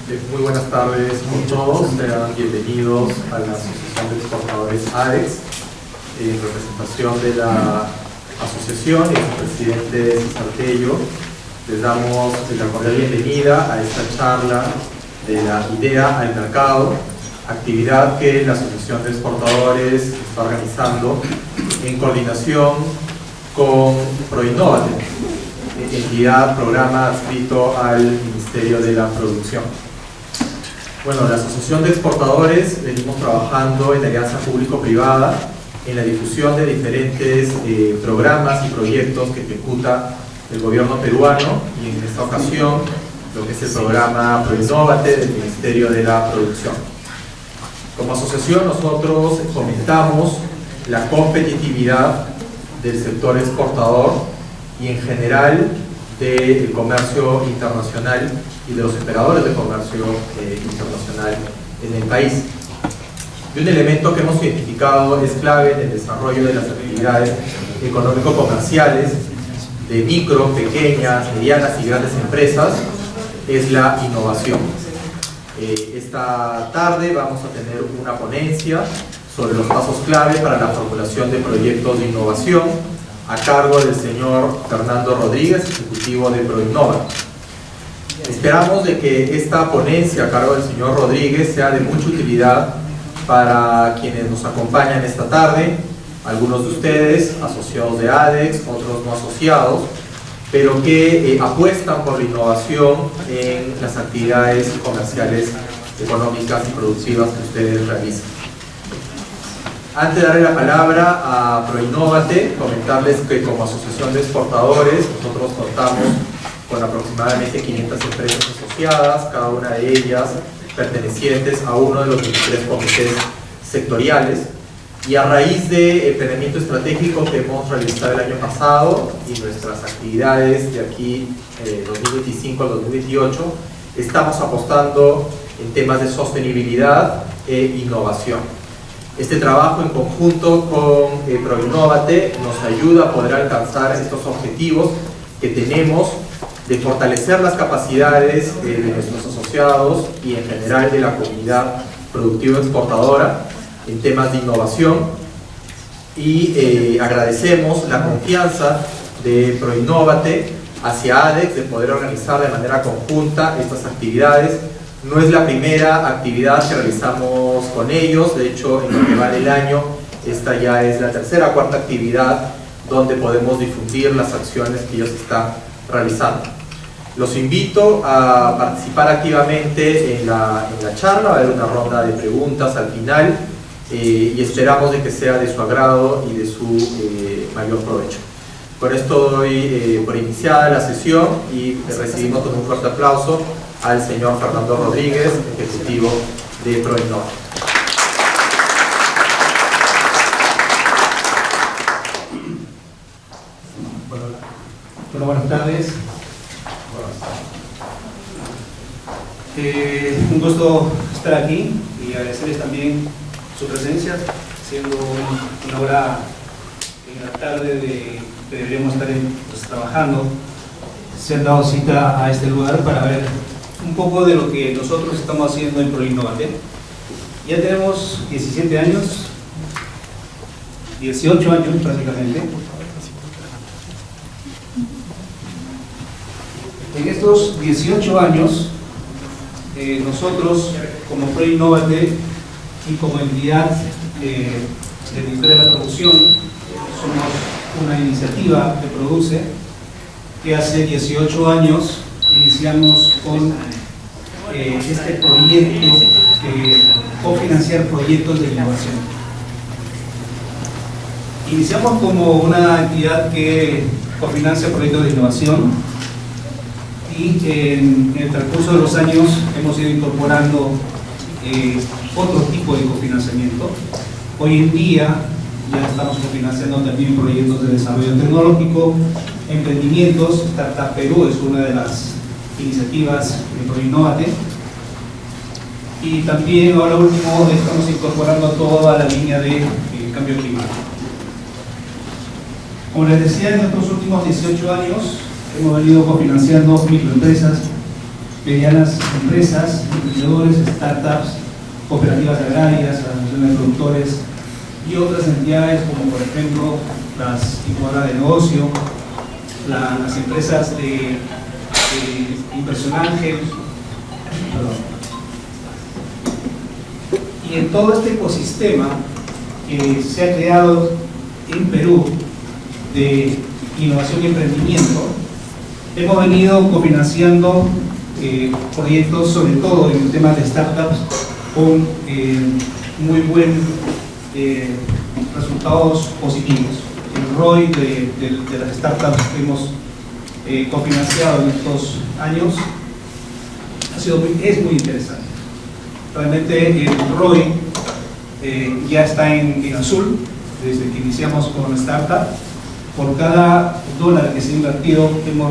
Muy buenas tardes con todos, sean bienvenidos a la Asociación de Exportadores ADEX, en representación de la asociación y su presidente César Tello. Les damos la cordial bienvenida a esta charla de la idea al mercado, actividad que la Asociación de Exportadores está organizando en coordinación con Proinnovate, entidad, programa adscrito al Ministerio de la Producción. Bueno, la Asociación de Exportadores venimos trabajando en alianza público-privada en la difusión de diferentes programas y proyectos que ejecuta el gobierno peruano, y en esta ocasión lo que es el programa Proinnovate del Ministerio de la Producción. Como asociación nosotros fomentamos la competitividad del sector exportador y en general del comercio internacional y de los operadores de comercio internacional en el país. Y un elemento que hemos identificado es clave en el desarrollo de las actividades económico-comerciales de micro, pequeñas, medianas y grandes empresas es la innovación. Esta tarde vamos a tener una ponencia sobre los pasos clave para la formulación de proyectos de innovación a cargo del señor Fernando Rodríguez, ejecutivo de Proinnovate. Esperamos de que esta ponencia a cargo del señor Rodríguez sea de mucha utilidad para quienes nos acompañan esta tarde, algunos de ustedes asociados de ADEX, otros no asociados, pero que apuestan por la innovación en las actividades comerciales, económicas y productivas que ustedes realizan. Antes de darle la palabra a Proinnovate, comentarles que como asociación de exportadores nosotros contamos con aproximadamente 500 empresas asociadas, cada una de ellas pertenecientes a uno de los 23 comités sectoriales, y a raíz del planeamiento estratégico que hemos realizado el año pasado y nuestras actividades de aquí 2025 al 2028, estamos apostando en temas de sostenibilidad e innovación. Este trabajo en conjunto con Proinnovate nos ayuda a poder alcanzar estos objetivos que tenemos de fortalecer las capacidades de nuestros asociados y en general de la comunidad productiva exportadora en temas de innovación, y agradecemos la confianza de Proinnovate hacia ADEX de poder organizar de manera conjunta estas actividades. No es la primera actividad que realizamos con ellos, de hecho en lo que va del año esta ya es la tercera o cuarta actividad donde podemos difundir las acciones que ellos están realizando. Los invito a participar activamente en la charla, va a haber una ronda de preguntas al final y esperamos de que sea de su agrado y de su mayor provecho. Con esto doy por iniciada la sesión y recibimos con un fuerte aplauso al señor Fernando Rodríguez, ejecutivo de Proinnovate. Bueno, buenas tardes. Un gusto estar aquí y agradecerles también su presencia, siendo una hora en la tarde que deberíamos estar trabajando. Se han dado cita a este lugar para ver un poco de lo que nosotros estamos haciendo en Proinnovate. Ya tenemos 17 años, 18 años prácticamente. En estos 18 años, nosotros como Proinnovate y como entidad del Ministerio de la Producción, somos una iniciativa que produce, que hace 18 años iniciamos con este proyecto de cofinanciar proyectos de innovación. Iniciamos como una entidad que cofinancia proyectos de innovación y en el transcurso de los años hemos ido incorporando otro tipo de cofinanciamiento. Hoy en día ya estamos cofinanciando también proyectos de desarrollo tecnológico, emprendimientos. Startup Perú es una de las iniciativas de Proinnovate, y también ahora último estamos incorporando toda la línea de cambio climático. Como les decía, en estos últimos 18 años hemos venido cofinanciando microempresas, medianas empresas, emprendedores, startups, cooperativas agrarias, asociaciones de productores y otras entidades como por ejemplo las incubadoras de negocio, las empresas de inversión ángel, y en todo este ecosistema que se ha creado en Perú de innovación y emprendimiento, hemos venido cofinanciando proyectos, sobre todo en el tema de startups, con muy buenos resultados positivos. El ROI de las startups que hemos cofinanciado en estos años es muy interesante. Realmente el ROI ya está en azul desde que iniciamos con startup. Por cada dólar que se ha invertido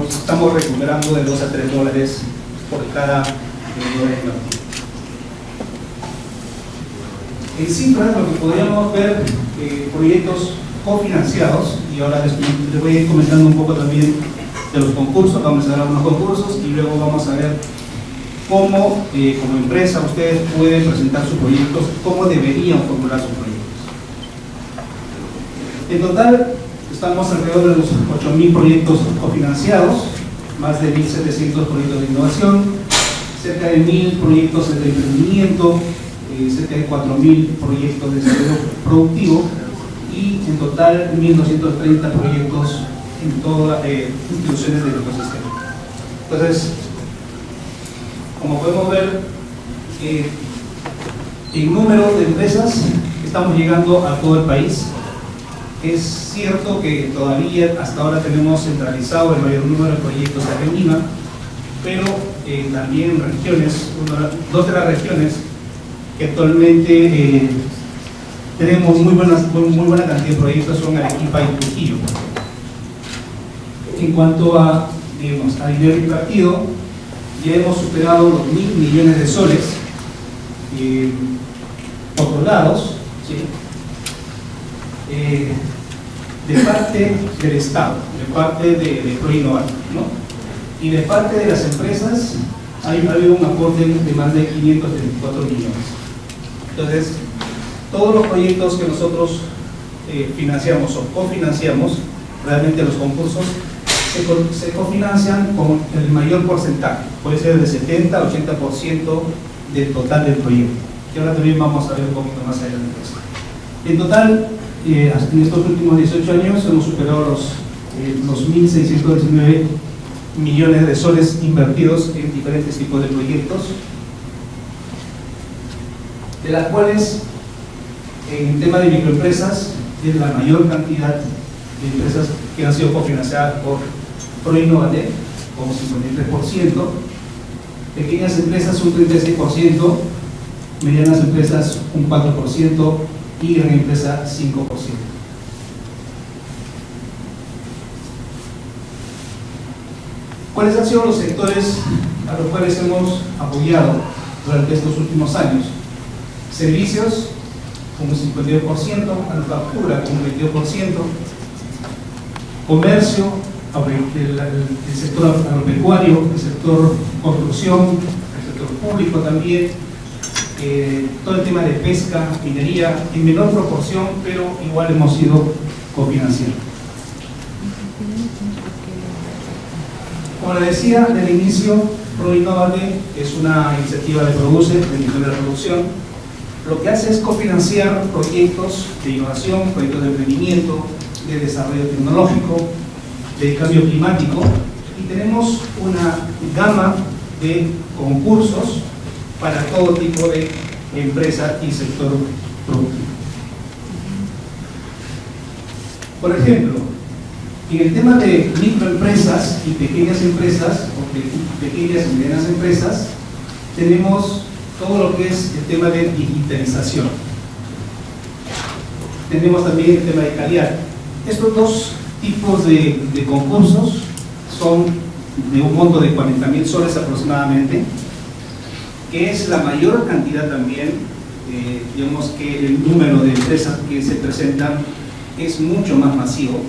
estamos recuperando de $2 a $3 por cada dólar invertido. En cifras, lo que podríamos ver, proyectos cofinanciados, y ahora les voy a ir comentando un poco también de los concursos. Vamos a ver algunos concursos y luego vamos a ver cómo como empresa ustedes pueden presentar sus proyectos, cómo deberían formular sus proyectos. En total estamos alrededor de los 8.000 proyectos cofinanciados, más de 1.700 proyectos de innovación, cerca de 1.000 proyectos de emprendimiento, cerca de 4.000 proyectos de desarrollo productivo y en total 1.230 proyectos en todas las instituciones del ecosistema. Entonces, como podemos ver, en número de empresas estamos llegando a todo el país. Es cierto que todavía hasta ahora tenemos centralizado el mayor número de proyectos acá en Lima, pero también en regiones, dos de las regiones que actualmente tenemos muy buena cantidad de proyectos son Arequipa y Trujillo. En cuanto a dinero invertido, ya hemos superado los 1.000 millones de soles otorgados, ¿sí? De parte del Estado, de parte de ProInnovar, ¿no? Y de parte de las empresas ha habido un aporte de más de 534 millones. Entonces, todos los proyectos que nosotros financiamos o cofinanciamos, realmente los concursos se cofinancian con el mayor porcentaje, puede ser del 70 al 80% del total del proyecto, que ahora también vamos a ver un poquito más adelante. En total, en estos últimos 18 años hemos superado los 1.619 millones de soles invertidos en diferentes tipos de proyectos, de las cuales en tema de microempresas es la mayor cantidad de empresas que han sido cofinanciadas por ProInnovate, como 53%, pequeñas empresas un 36%, medianas empresas un 4% y gran empresa 5%. ¿Cuáles han sido los sectores a los cuales hemos apoyado durante estos últimos años? Servicios, con un 52%, manufactura, con un 22%, comercio, el sector agropecuario, el sector construcción, el sector público también, todo el tema de pesca, minería, en menor proporción, pero igual hemos sido cofinanciando. Como les decía del inicio, ProInnovate es una iniciativa de Produce, de Ministerio de la Producción. Lo que hace es cofinanciar proyectos de innovación, proyectos de emprendimiento, de desarrollo tecnológico, de cambio climático, y tenemos una gama de concursos para todo tipo de empresa y sector productivo. Por ejemplo, en el tema de microempresas y pequeñas empresas, o pequeñas y medianas empresas, tenemos todo lo que es el tema de digitalización. Tenemos también el tema de calidad. Estos dos tipos de concursos son de un monto de 40.000 soles aproximadamente, que es la mayor cantidad también. Digamos que el número de empresas que se presentan es mucho más masivo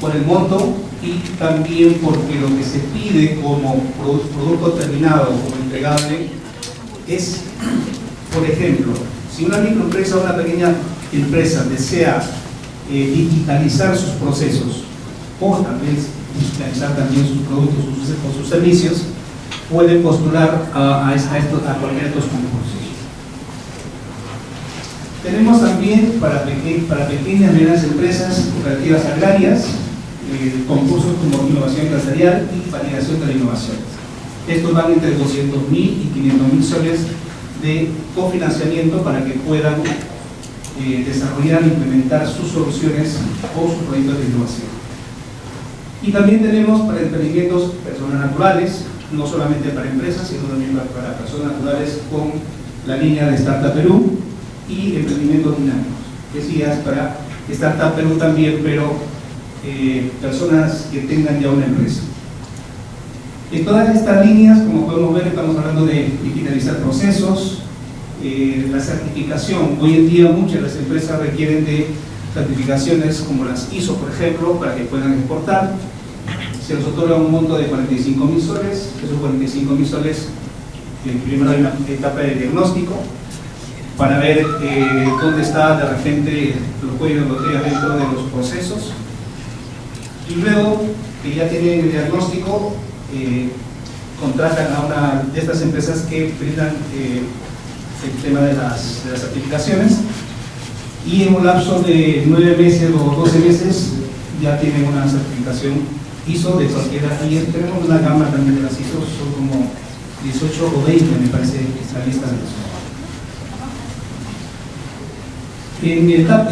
por el monto y también porque lo que se pide como producto terminado, como entregable, es, por ejemplo, si una microempresa o una pequeña empresa desea digitalizar sus procesos o tal vez digitalizar también sus productos o sus servicios, pueden postular a cualquiera de estos concursos. Tenemos también para pequeñas y medianas empresas, cooperativas agrarias, concursos como innovación empresarial y validación de la innovación. Estos van entre 200.000 y 500.000 soles de cofinanciamiento para que puedan desarrollar e implementar sus soluciones o sus proyectos de innovación. Y también tenemos para emprendimientos personas naturales, no solamente para empresas, sino también para personas naturales con la línea de Startup Perú y emprendimientos dinámicos. Decías para Startup Perú también, pero personas que tengan ya una empresa. En todas estas líneas, como podemos ver, estamos hablando de digitalizar procesos, la certificación. Hoy en día muchas de las empresas requieren de certificaciones como las ISO, por ejemplo, para que puedan exportar. Se les otorga un monto de 45.000 soles. Esos 45.000 soles, primero hay una etapa de diagnóstico para ver dónde está de repente los cuellos de botella dentro de los procesos. Y luego que ya tienen el diagnóstico, contratan a una de estas empresas que brindan el tema de las certificaciones, y en un lapso de 9 meses o 12 meses ya tienen una certificación ISO de cualquiera. Y tenemos una gama también de las ISO, son como 18 o 20 me parece la lista de los. En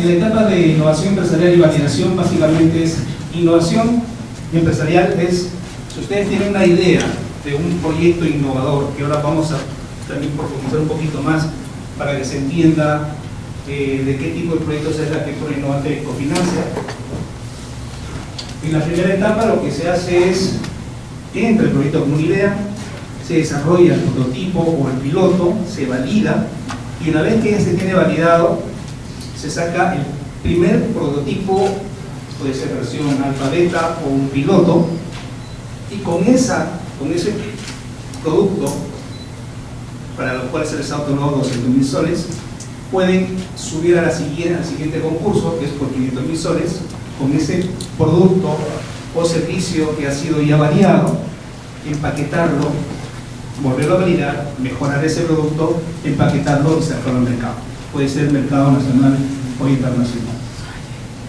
la etapa de innovación empresarial y validación, básicamente es innovación empresarial, es si ustedes tienen una idea de un proyecto innovador, que ahora vamos a también profundizar un poquito más para que se entienda de qué tipo de proyectos es la que Proinnovate cofinancia. En la primera etapa lo que se hace es, entra el proyecto con una idea, se desarrolla el prototipo o el piloto, se valida, y una vez que ya se tiene validado, se saca el primer prototipo, puede ser versión alfa, beta o un piloto, y con ese producto, para lo cual se les ha otorgado 200.000 soles, pueden subir al siguiente concurso, que es por 500.000 soles, con ese producto o servicio que ha sido ya validado, empaquetarlo, volverlo a validar, mejorar ese producto, empaquetarlo y sacarlo al mercado. Puede ser mercado nacional o internacional.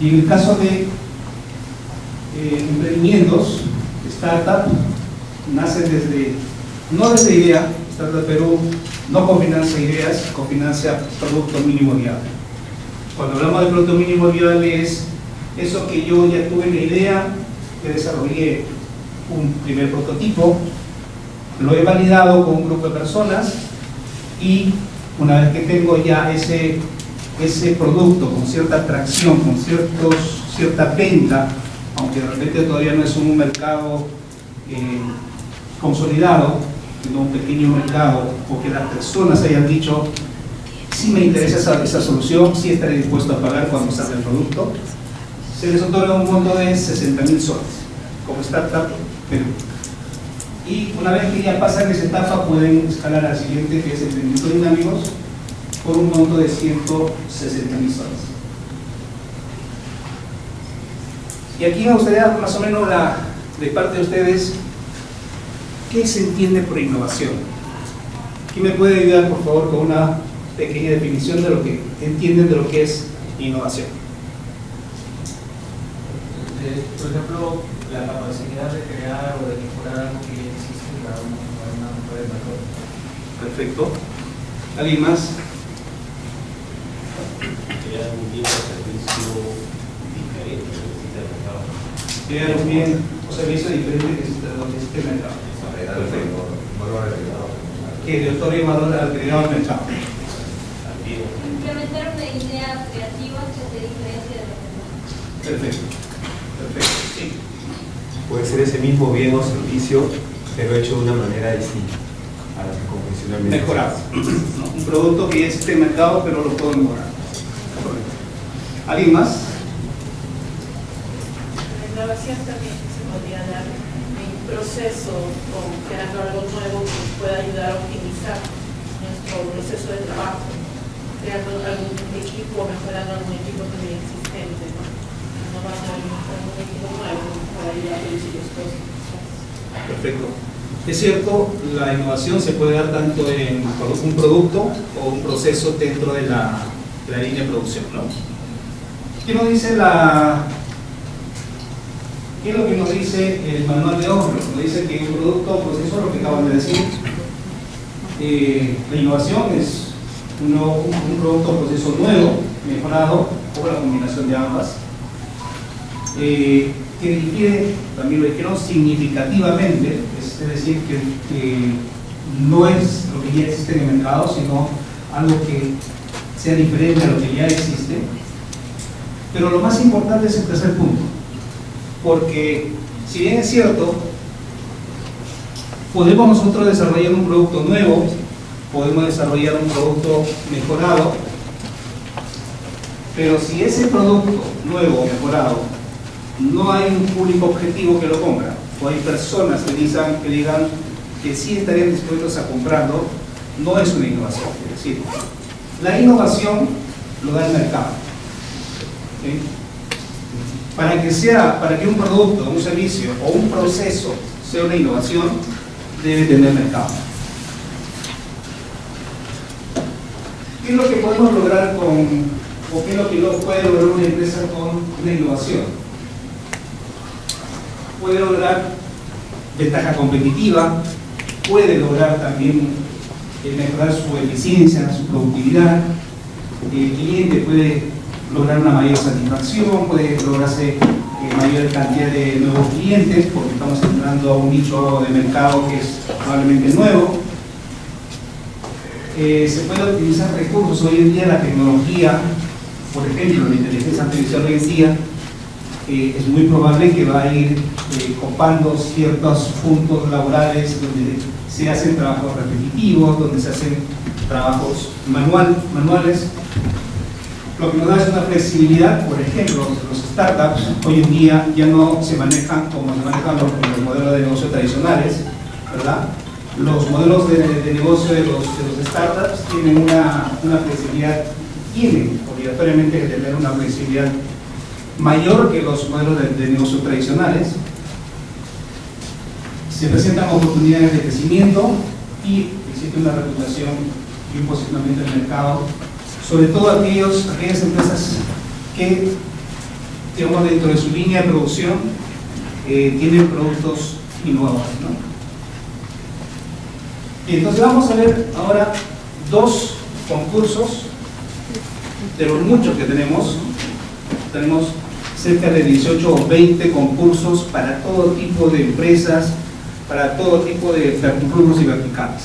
Y en el caso de emprendimientos, startup, nace no desde idea. Startup Perú no cofinancia ideas, cofinancia producto mínimo viable. Cuando hablamos de producto mínimo viable es eso que yo ya tuve la idea, que desarrollé un primer prototipo, lo he validado con un grupo de personas, y una vez que tengo ya ese producto con cierta atracción, con cierta venta, aunque de repente todavía no es un mercado consolidado, sino un pequeño mercado, o que las personas hayan dicho, si me interesa esa solución, si estaré dispuesto a pagar cuando salga el producto, se les otorga un monto de 60.000 soles como Startup Perú. Y una vez que ya pasan esa etapa, pueden escalar al siguiente, que es emprendimientos dinámicos, por un monto de 160.000 soles. Y aquí me gustaría más o menos de parte de ustedes, ¿qué se entiende por innovación? ¿Quién me puede ayudar, por favor, con una pequeña definición de lo que entienden de lo que es innovación? Por ejemplo, la capacidad de crear o de mejorar algo que ya existe para una mejora de valor. Perfecto. ¿Alguien más? Crear un bien o servicio diferente que necesita el mercado. Crear un bien o servicio diferente que necesita el mercado. Perfecto. Que le otorgue valor al agregado al mercado. Implementar una idea creativa que se diferencie de los demás. Perfecto. Perfecto. Sí. Puede ser ese mismo bien o servicio, pero hecho de una manera distinta a la que convencionalmente. Mejorado. No, un producto que ya existe en el mercado, pero lo puedo mejorar. Correcto. ¿Alguien más? La innovación también se podría dar en proceso o creando algo nuevo que nos pueda ayudar a optimizar nuestro proceso de trabajo, creando algún equipo, mejorando algún equipo también existente, ¿no? Innovando algún equipo nuevo para ayudar a reducir los costos. Perfecto. Es cierto, la innovación se puede dar tanto en un producto o un proceso dentro de la línea de producción, ¿no? ¿Qué nos dice ¿Qué es lo que nos dice el manual de obra? Nos dice que un producto o proceso, lo que acaban de decir, la innovación es un producto o proceso nuevo, mejorado, o la combinación de ambas, que difiere, también lo dijeron, significativamente, es decir, que no es lo que ya existe en el mercado, sino algo que sea diferente a lo que ya existe. Pero lo más importante es el tercer punto, porque si bien es cierto, podemos nosotros desarrollar un producto nuevo, podemos desarrollar un producto mejorado, pero si ese producto nuevo o mejorado no hay un público objetivo que lo compra, o hay personas que digan que sí estarían dispuestos a comprarlo, no es una innovación. Es decir, la innovación lo da el mercado. ¿Sí? Para que un producto, un servicio o un proceso sea una innovación, debe tener mercado. ¿Qué es lo que podemos lograr o qué es lo que puede lograr una empresa con una innovación? Puede lograr ventaja competitiva, puede lograr también mejorar su eficiencia, su productividad, el cliente puede lograr una mayor satisfacción, puede lograrse mayor cantidad de nuevos clientes, porque estamos entrando a un nicho de mercado que es probablemente nuevo. Se puede utilizar recursos. Hoy en día la tecnología, por ejemplo, la inteligencia artificial hoy en día, es muy probable que va a ir copando ciertos puntos laborales donde se hacen trabajos repetitivos, donde se hacen trabajos manuales. Lo que nos da es una flexibilidad. Por ejemplo, los startups hoy en día ya no se manejan como se manejan los modelos de negocio tradicionales, ¿verdad? Los modelos de negocio de los startups tienen una flexibilidad, tienen obligatoriamente que tener una flexibilidad mayor que los modelos de negocio tradicionales. Se presentan oportunidades de crecimiento y existe una reputación y un posicionamiento en el mercado, sobre todo aquellas empresas que, digamos, dentro de su línea de producción tienen productos innovadores, ¿no? Y entonces vamos a ver ahora dos concursos de los muchos que tenemos. Tenemos cerca de 18 o 20 concursos para todo tipo de empresas, para todo tipo de rubros y verticales.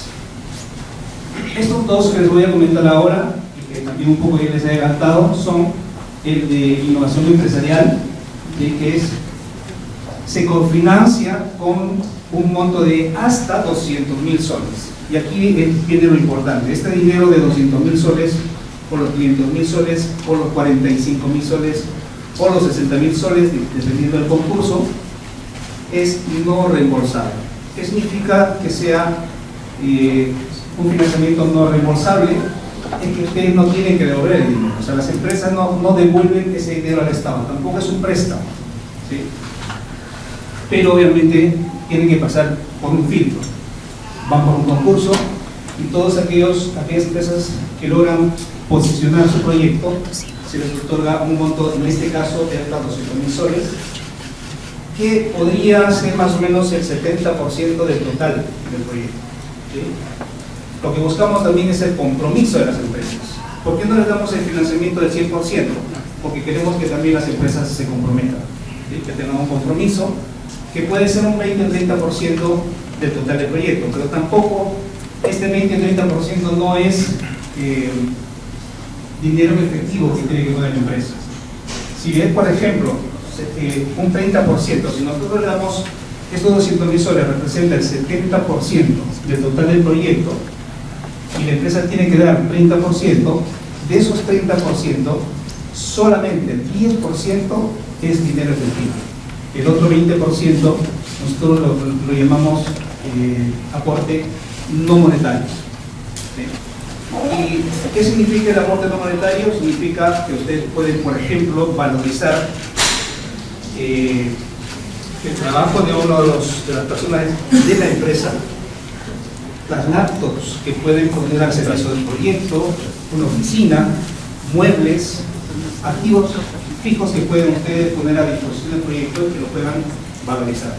Estos dos que les voy a comentar ahora, y que también un poco ya les he adelantado, son el de innovación empresarial, que se cofinancia con un monto de hasta 200.000 soles. Y aquí viene lo importante: este dinero de 200.000 soles, por los 500.000 soles, por los 45.000 soles, por los 60.000 soles, dependiendo del concurso, es no reembolsable. ¿Qué significa que sea un financiamiento no reembolsable? Es que ustedes no tienen que devolver el dinero. O sea, las empresas no devuelven ese dinero al Estado, tampoco es un préstamo, ¿sí? Pero obviamente tienen que pasar por un filtro. Van por un concurso y todas aquellas empresas que logran posicionar su proyecto, se les otorga un monto, en este caso de hasta 200.000 soles, que podría ser más o menos el 70% del total del proyecto, ¿sí? Lo que buscamos también es el compromiso de las empresas. ¿Por qué no les damos el financiamiento del 100%? Porque queremos que también las empresas se comprometan, ¿sí? Que tengan un compromiso, que puede ser un 20 o 30% del total del proyecto, pero tampoco este 20 o 30% no es dinero efectivo que tiene que poner la empresa. Si es, por ejemplo, un 30%, si nosotros le damos estos 200.000 soles, representa el 70% del total del proyecto, y la empresa tiene que dar un 30%, de esos 30%, solamente el 10% es dinero efectivo. El otro 20% nosotros lo llamamos aporte no monetario. ¿Sí? ¿Y qué significa el aporte no monetario? Significa que ustedes pueden, por ejemplo, valorizar el trabajo de una de las personas de la empresa, las laptops que pueden poner al servicio del proyecto, una oficina, muebles, activos fijos que pueden ustedes poner a disposición del proyecto y que lo puedan valorizar.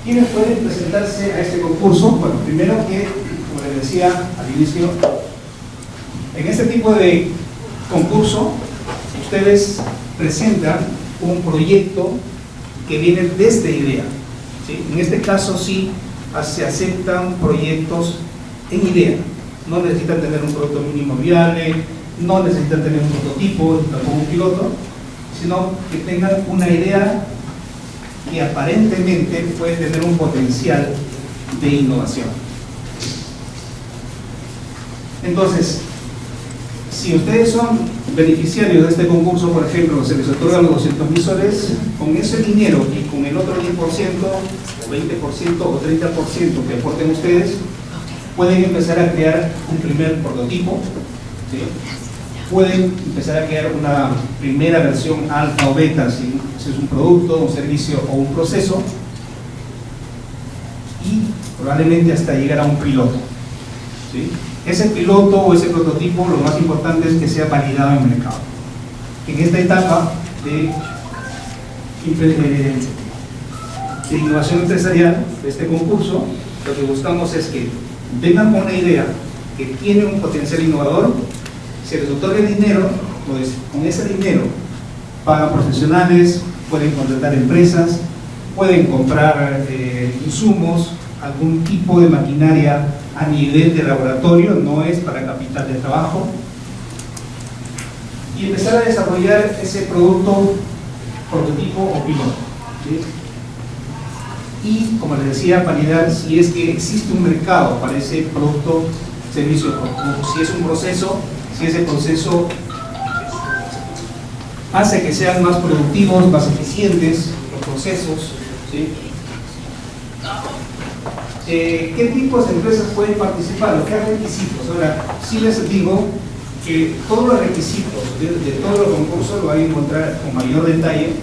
¿Quiénes pueden presentarse a este concurso? Bueno, primero que, como les decía al inicio, en este tipo de concurso ustedes presentan un proyecto que viene desde idea. ¿Sí? En este caso sí se aceptan proyectos en idea. No necesitan tener un producto mínimo viable, no necesitan tener un prototipo, tampoco un piloto, sino que tengan una idea que aparentemente puede tener un potencial de innovación. Entonces, si ustedes son beneficiarios de este concurso, por ejemplo, se les otorgan los 200.000 soles, con ese dinero y con el otro 10%, o 20% o 30% que aporten ustedes, pueden empezar a crear un primer prototipo, ¿sí? Pueden empezar a crear una primera versión alfa o beta, si es un producto, un servicio o un proceso, y probablemente hasta llegar a un piloto. ¿Sí? Ese piloto o ese prototipo, lo más importante es que sea validado en el mercado. En esta etapa de innovación empresarial de este concurso, lo que buscamos es que vengan con una idea que tiene un potencial innovador, se les otorga el dinero, pues con ese dinero pagan profesionales, pueden contratar empresas, pueden comprar insumos, algún tipo de maquinaria a nivel de laboratorio, no es para capital de trabajo, y empezar a desarrollar ese producto, prototipo o piloto. ¿Sí? Y, como les decía, validar si es que existe un mercado para ese producto, servicio, o si es un proceso, si ese proceso hace que sean más productivos, más eficientes los procesos. ¿Sí? ¿Qué tipos de empresas pueden participar? ¿Qué requisitos? Ahora, sí les digo que todos los requisitos de todos los concursos lo van a encontrar con mayor detalle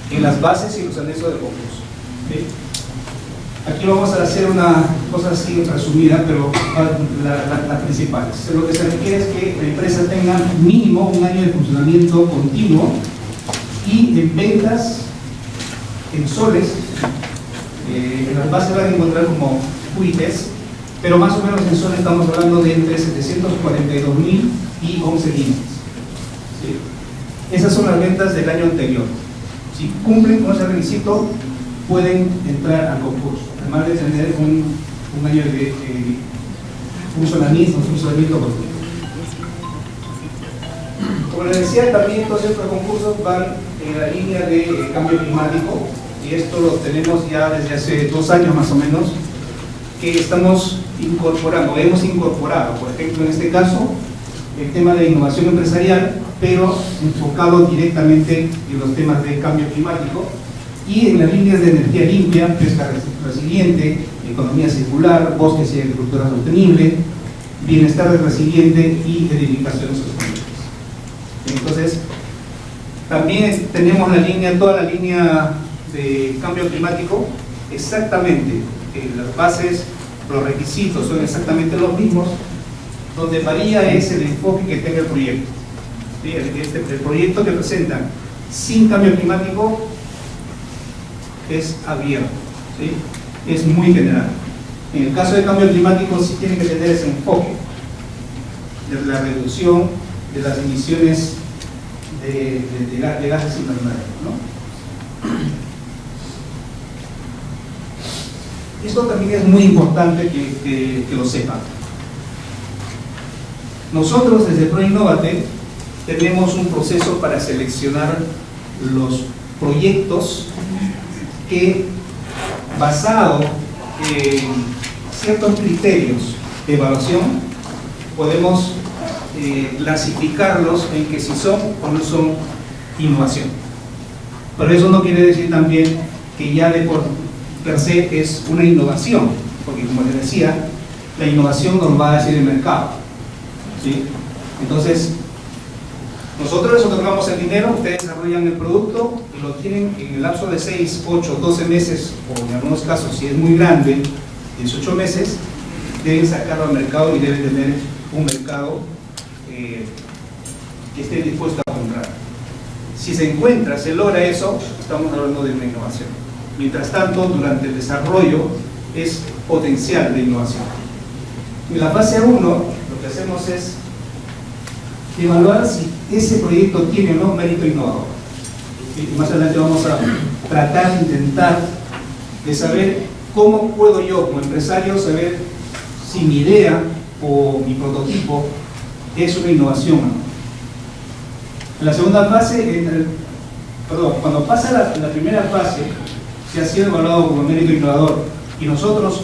en las bases y los anexos del concurso. ¿Sí? Aquí vamos a hacer una cosa así resumida, pero las principales. Lo que se requiere es que la empresa tenga mínimo un año de funcionamiento continuo y en ventas en soles. En las bases van a encontrar como UITs, pero más o menos en soles estamos hablando de entre 742.000 y 11 líneas. ¿Sí? Esas son las ventas del año anterior. Si cumplen con ese requisito, pueden entrar al concurso, además de tener un año de funcionamiento continuo. Como les decía, también todos estos concursos van en la línea de cambio climático, y esto lo tenemos ya desde hace 2 años más o menos, que estamos incorporando, hemos incorporado, por ejemplo en este caso, el tema de innovación empresarial, pero enfocado directamente en los temas de cambio climático, y en las líneas de energía limpia, pesca resiliente, economía circular, bosques y agricultura sostenible, bienestar resiliente y edificaciones sostenibles. Entonces, también tenemos toda la línea de cambio climático, exactamente, las bases, los requisitos son exactamente los mismos, donde varía es el enfoque que tenga el proyecto. ¿Sí? El proyecto que presentan sin cambio climático es abierto, ¿sí? Es muy general. En el caso de cambio climático sí tiene que tener ese enfoque de la reducción de las emisiones de gases invernadero, ¿no? Esto también es muy importante que lo sepan. Nosotros desde ProInnovate tenemos un proceso para seleccionar los proyectos que, basado en ciertos criterios de evaluación, podemos clasificarlos en que si son o no son innovación. Pero eso no quiere decir también que ya de por per se es una innovación, porque como les decía, la innovación nos va a decir el mercado, ¿sí? Entonces, nosotros les otorgamos el dinero, ustedes desarrollan el producto y lo tienen en el lapso de 6, 8, 12 meses, o en algunos casos, si es muy grande, 18 meses, deben sacarlo al mercado y deben tener un mercado que esté dispuesto a comprar. Si se encuentra, se logra eso, estamos hablando de una innovación. Mientras tanto, durante el desarrollo es potencial de innovación. En la fase 1, lo que hacemos es evaluar si ese proyecto tiene o no mérito innovador. Y más adelante vamos a tratar de intentar de saber cómo puedo yo como empresario saber si mi idea o mi prototipo es una innovación o no. En la segunda fase, cuando pasa la primera fase, se ha sido evaluado como mérito innovador y nosotros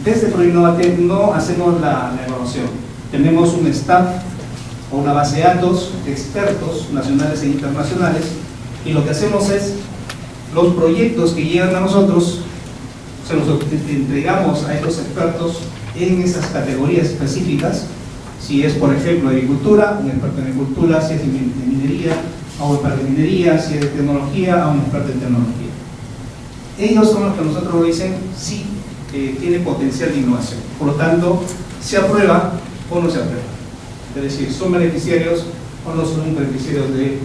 desde ProInnovate no hacemos la evaluación. Tenemos un staff o una base de datos de expertos nacionales e internacionales y lo que hacemos es los proyectos que llegan a nosotros se los entregamos a estos expertos en esas categorías específicas. Si es, por ejemplo, agricultura, un experto en agricultura; si es de minería, a un experto en minería; si es de tecnología, a un experto en tecnología. Ellos son los que nosotros dicen si tiene potencial de innovación. Por lo tanto, se aprueba o no se aprueba. Es decir, son beneficiarios o no son beneficiarios de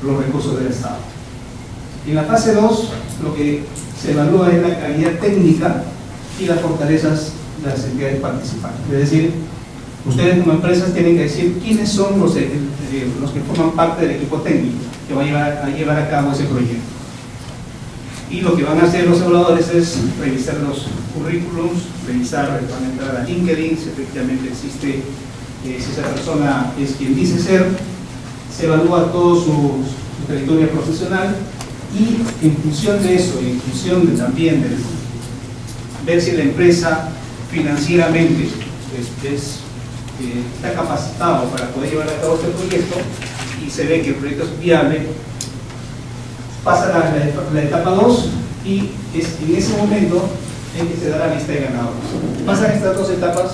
los recursos del Estado. Y en la fase 2, lo que se evalúa es la calidad técnica y las fortalezas de las entidades participantes. Es decir, ustedes como empresas tienen que decir quiénes son los que forman parte del equipo técnico que va a llevar a cabo ese proyecto. Y lo que van a hacer los evaluadores es revisar los currículums, revisar, van a entrar a LinkedIn, si efectivamente existe, si esa persona es quien dice ser, se evalúa todo su trayectoria profesional y en función de eso, y en función de también de ver si la empresa financieramente está capacitado para poder llevar a cabo este proyecto y se ve que el proyecto es viable, pasa la etapa 2 y es en ese momento en que se da la lista de ganadores. Pasan estas dos etapas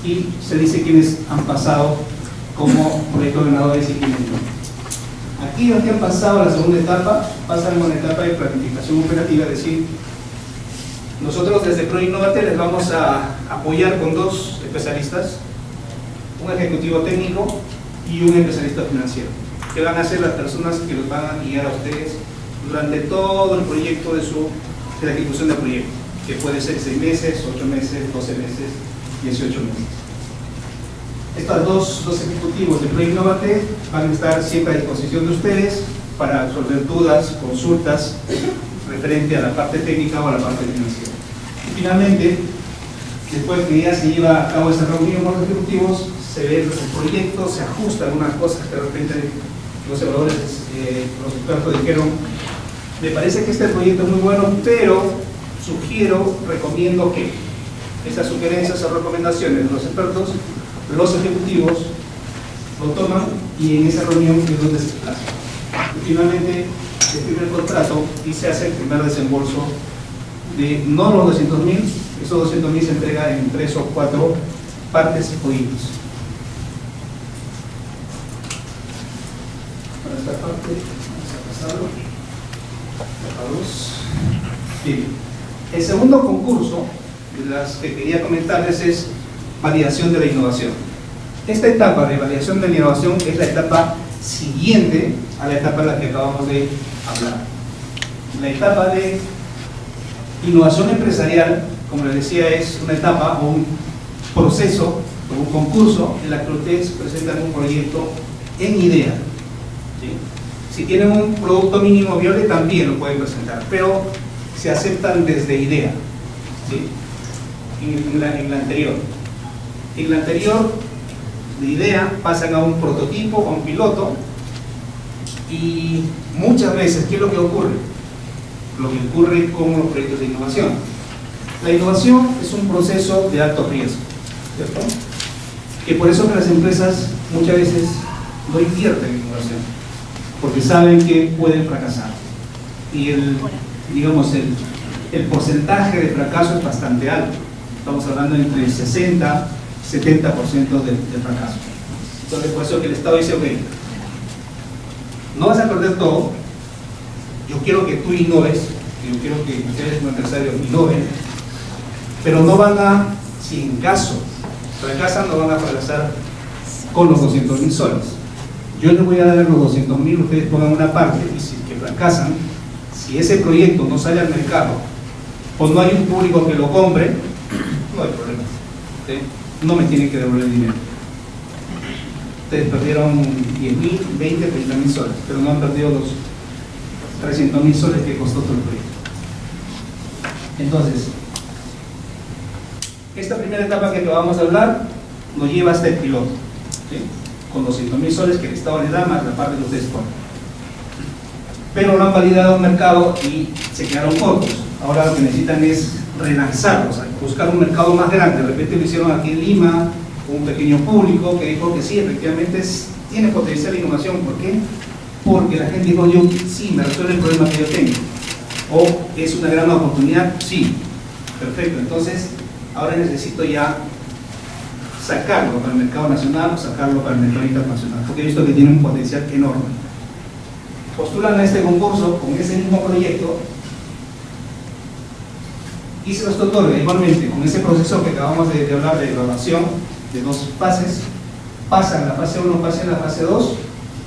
y se dice quiénes han pasado como proyectos ganadores y quiénes no. Aquí los que han pasado a la segunda etapa pasan a una etapa de planificación operativa, es decir, nosotros desde ProInnovate les vamos a apoyar con dos especialistas, un ejecutivo técnico y un especialista financiero, que van a ser las personas que los van a guiar a ustedes durante todo el proyecto de la ejecución del proyecto, que puede ser 6 meses, 8 meses, 12 meses, 18 meses. Estos dos ejecutivos de ProInnovate van a estar siempre a disposición de ustedes para resolver dudas, consultas referente a la parte técnica o a la parte financiera. Y finalmente, después que ya se lleva a cabo esa reunión con los ejecutivos, se ve el proyecto, se ajustan algunas cosas que de repente los evaluadores, los expertos dijeron: me parece que este proyecto es muy bueno, pero recomiendo que esas sugerencias o recomendaciones de los expertos, los ejecutivos lo toman y en esa reunión es donde se plasma. Y finalmente se firma el contrato y se hace el primer desembolso de no los 200.000, esos 200.000 se entrega en 3 o 4 partes o hitos. Para esta parte vamos a pasarlo. Bien. El segundo concurso de las que quería comentarles es validación de la innovación. Esta etapa de validación de la innovación es la etapa siguiente a la etapa en la que acabamos de hablar. La etapa de innovación empresarial, como les decía, es una etapa o un proceso o un concurso en la que ustedes presentan un proyecto en idea. ¿Sí? Si tienen un producto mínimo viable también lo pueden presentar, pero se aceptan desde idea. ¿Sí? En la anterior. En la anterior, de idea, pasan a un prototipo, a un piloto, y muchas veces, ¿qué es lo que ocurre? Lo que ocurre con los proyectos de innovación. La innovación es un proceso de alto riesgo, ¿cierto? Que por eso que las empresas muchas veces no invierten en innovación. porque saben que pueden fracasar. Y digamos, el porcentaje de fracaso es bastante alto. Estamos hablando entre 60 y 70% de fracaso. Entonces, por eso que el Estado dice, ok, no vas a perder todo, yo quiero que tú innoves, yo quiero que ustedes como empresarios innoven, pero no van a, si en caso fracasan, no van a fracasar con los 200.000 soles. Yo les voy a dar los 200.000, ustedes pongan una parte, y si que fracasan, si ese proyecto no sale al mercado o no hay un público que lo compre, no hay problema. ¿Sí? No me tienen que devolver el dinero. Ustedes perdieron 10.000, 20, 30.000 soles, pero no han perdido los 300.000 soles que costó todo el proyecto. Entonces, esta primera etapa que vamos a hablar nos lleva hasta el piloto, ¿sí? Con 200.000 soles que el Estado les da más la parte que ustedes ponen. Pero lo han validado un mercado y se quedaron cortos. Ahora lo que necesitan es relanzarlos, buscar un mercado más grande. De repente lo hicieron aquí en Lima, un pequeño público que dijo que sí, efectivamente tiene potencial de innovación. ¿Por qué? Porque la gente dijo, yo sí, me resuelve el problema que yo tengo. O es una gran oportunidad, sí, perfecto. Entonces, ahora necesito ya sacarlo para el mercado nacional o sacarlo para el mercado internacional, porque he visto que tiene un potencial enorme. Postulan a este concurso con ese mismo proyecto y se los otorga igualmente con ese proceso que acabamos de hablar de evaluación de 2 fases. Pasan la fase 1, pasan la fase 2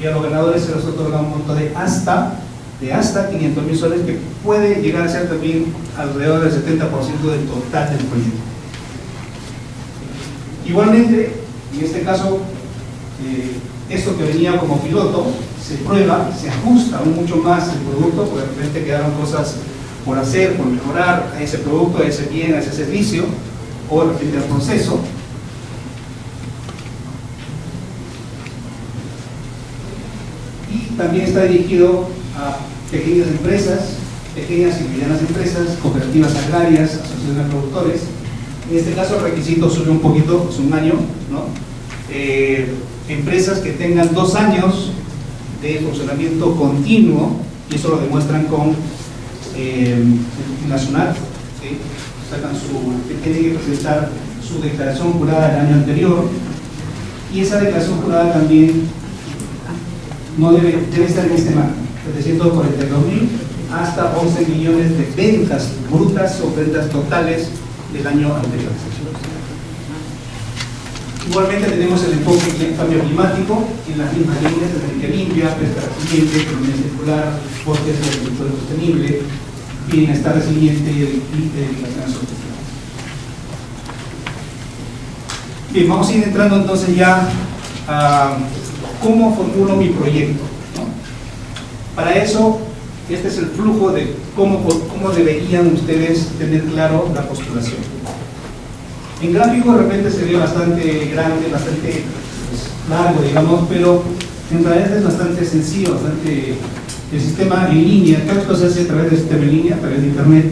y a los ganadores se les otorga un monto de hasta 500.000 soles, que puede llegar a ser también alrededor del 70% del total del proyecto. Igualmente, en este caso, esto que venía como piloto se prueba, se ajusta aún mucho más el producto, porque de repente quedaron cosas por hacer, por mejorar a ese producto, a ese bien, a ese servicio, o de repente al proceso. Y también está dirigido a pequeñas empresas, pequeñas y medianas empresas, cooperativas agrarias, asociaciones de productores. En este caso el requisito sube un poquito, es un año, ¿no? Empresas que tengan 2 años de funcionamiento continuo, y eso lo demuestran con nacional, ¿sí? Tienen que presentar su declaración jurada del año anterior, y esa declaración jurada también no debe estar en este marco, de 342.000 hasta 11 millones de ventas brutas o ventas totales del año anterior. Igualmente tenemos el enfoque en cambio climático en las mismas líneas de energía limpia, pesca resiliente, economía circular, bosques y agricultura sostenible, bienestar resiliente y educación social. Bien, vamos a ir entrando entonces ya a cómo formulo mi proyecto, ¿no? Para eso, este es el flujo de cómo deberían ustedes tener claro la postulación. En gráfico de repente se ve bastante grande, bastante largo, digamos, pero en realidad es bastante sencillo, bastante. El sistema en línea, cada cosa se hace a través del sistema en línea, a través de internet.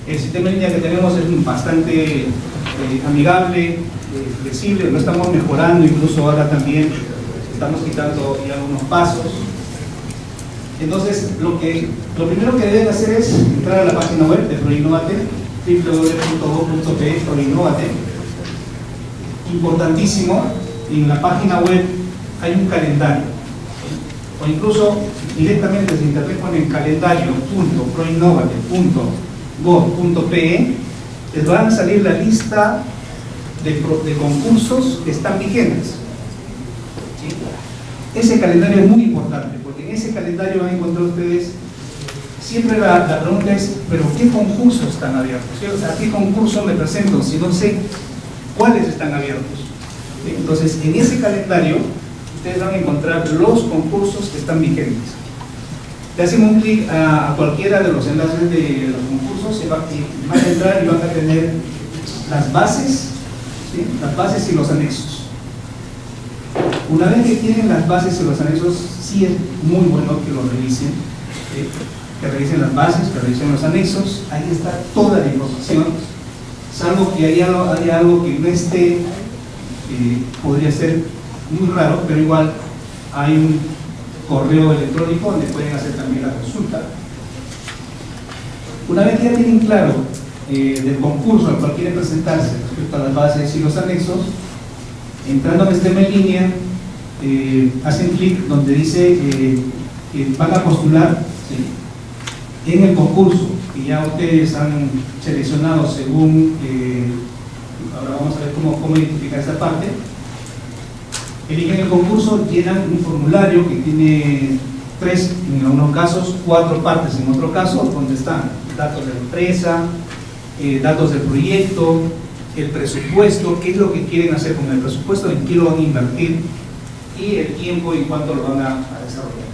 El sistema en línea que tenemos es bastante amigable, flexible, lo estamos mejorando, incluso ahora también estamos quitando ya algunos pasos. Entonces, lo primero que deben hacer es entrar a la página web de ProInnovate, www.go.pe ProInnovate. Importantísimo, en la página web hay un calendario, o incluso directamente desde internet ponen calendario.proinnovate.gov.pe, les van a salir la lista de concursos que están vigentes. ¿Sí? Ese calendario es muy importante, porque en ese calendario van a encontrar ustedes, siempre la pregunta es, ¿pero qué concursos están abiertos? ¿Sí? O sea, ¿a qué concurso me presento si no sé cuáles están abiertos? ¿Sí? Entonces, en ese calendario ustedes van a encontrar los concursos que están vigentes. Le hacen un clic a cualquiera de los enlaces de los concursos, van a entrar y van a tener las bases, ¿sí? Las bases y los anexos. Una vez que tienen las bases y los anexos, sí es muy bueno que lo revisen, ¿sí? Que revisen las bases, que revisen los anexos. Ahí está toda la información, salvo que haya algo que no esté, podría ser muy raro, pero igual hay correo electrónico donde pueden hacer también la consulta. Una vez que ya tienen claro del concurso al cual quieren presentarse respecto a las bases y los anexos, entrando al sistema en línea, hacen clic donde dice que van a postular, ¿sí?, en el concurso que ya ustedes han seleccionado según, ahora vamos a ver cómo identificar esta parte. Eligen el concurso, llenan un formulario que tiene 3, en algunos casos, 4 partes en otro caso, donde están datos de la empresa, datos del proyecto, el presupuesto, qué es lo que quieren hacer con el presupuesto, en qué lo van a invertir y el tiempo en cuánto lo van a desarrollar.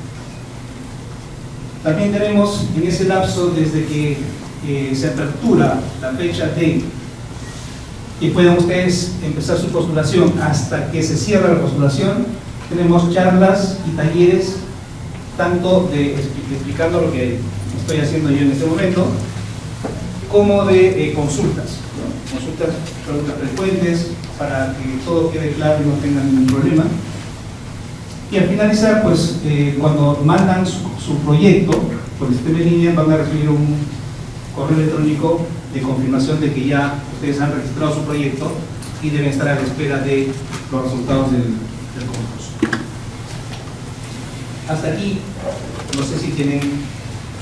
También tenemos en ese lapso desde que se apertura la fecha de que puedan ustedes empezar su postulación hasta que se cierra la postulación, tenemos charlas y talleres tanto de explicando lo que estoy haciendo yo en este momento, como de consultas, ¿no? Consultas, preguntas frecuentes, para que todo quede claro y no tengan ningún problema. Y al finalizar, pues cuando mandan su proyecto por el sistema en línea, van a recibir un correo electrónico de confirmación de que ya ustedes han registrado su proyecto y deben estar a la espera de los resultados del concurso. Hasta aquí, no sé si tienen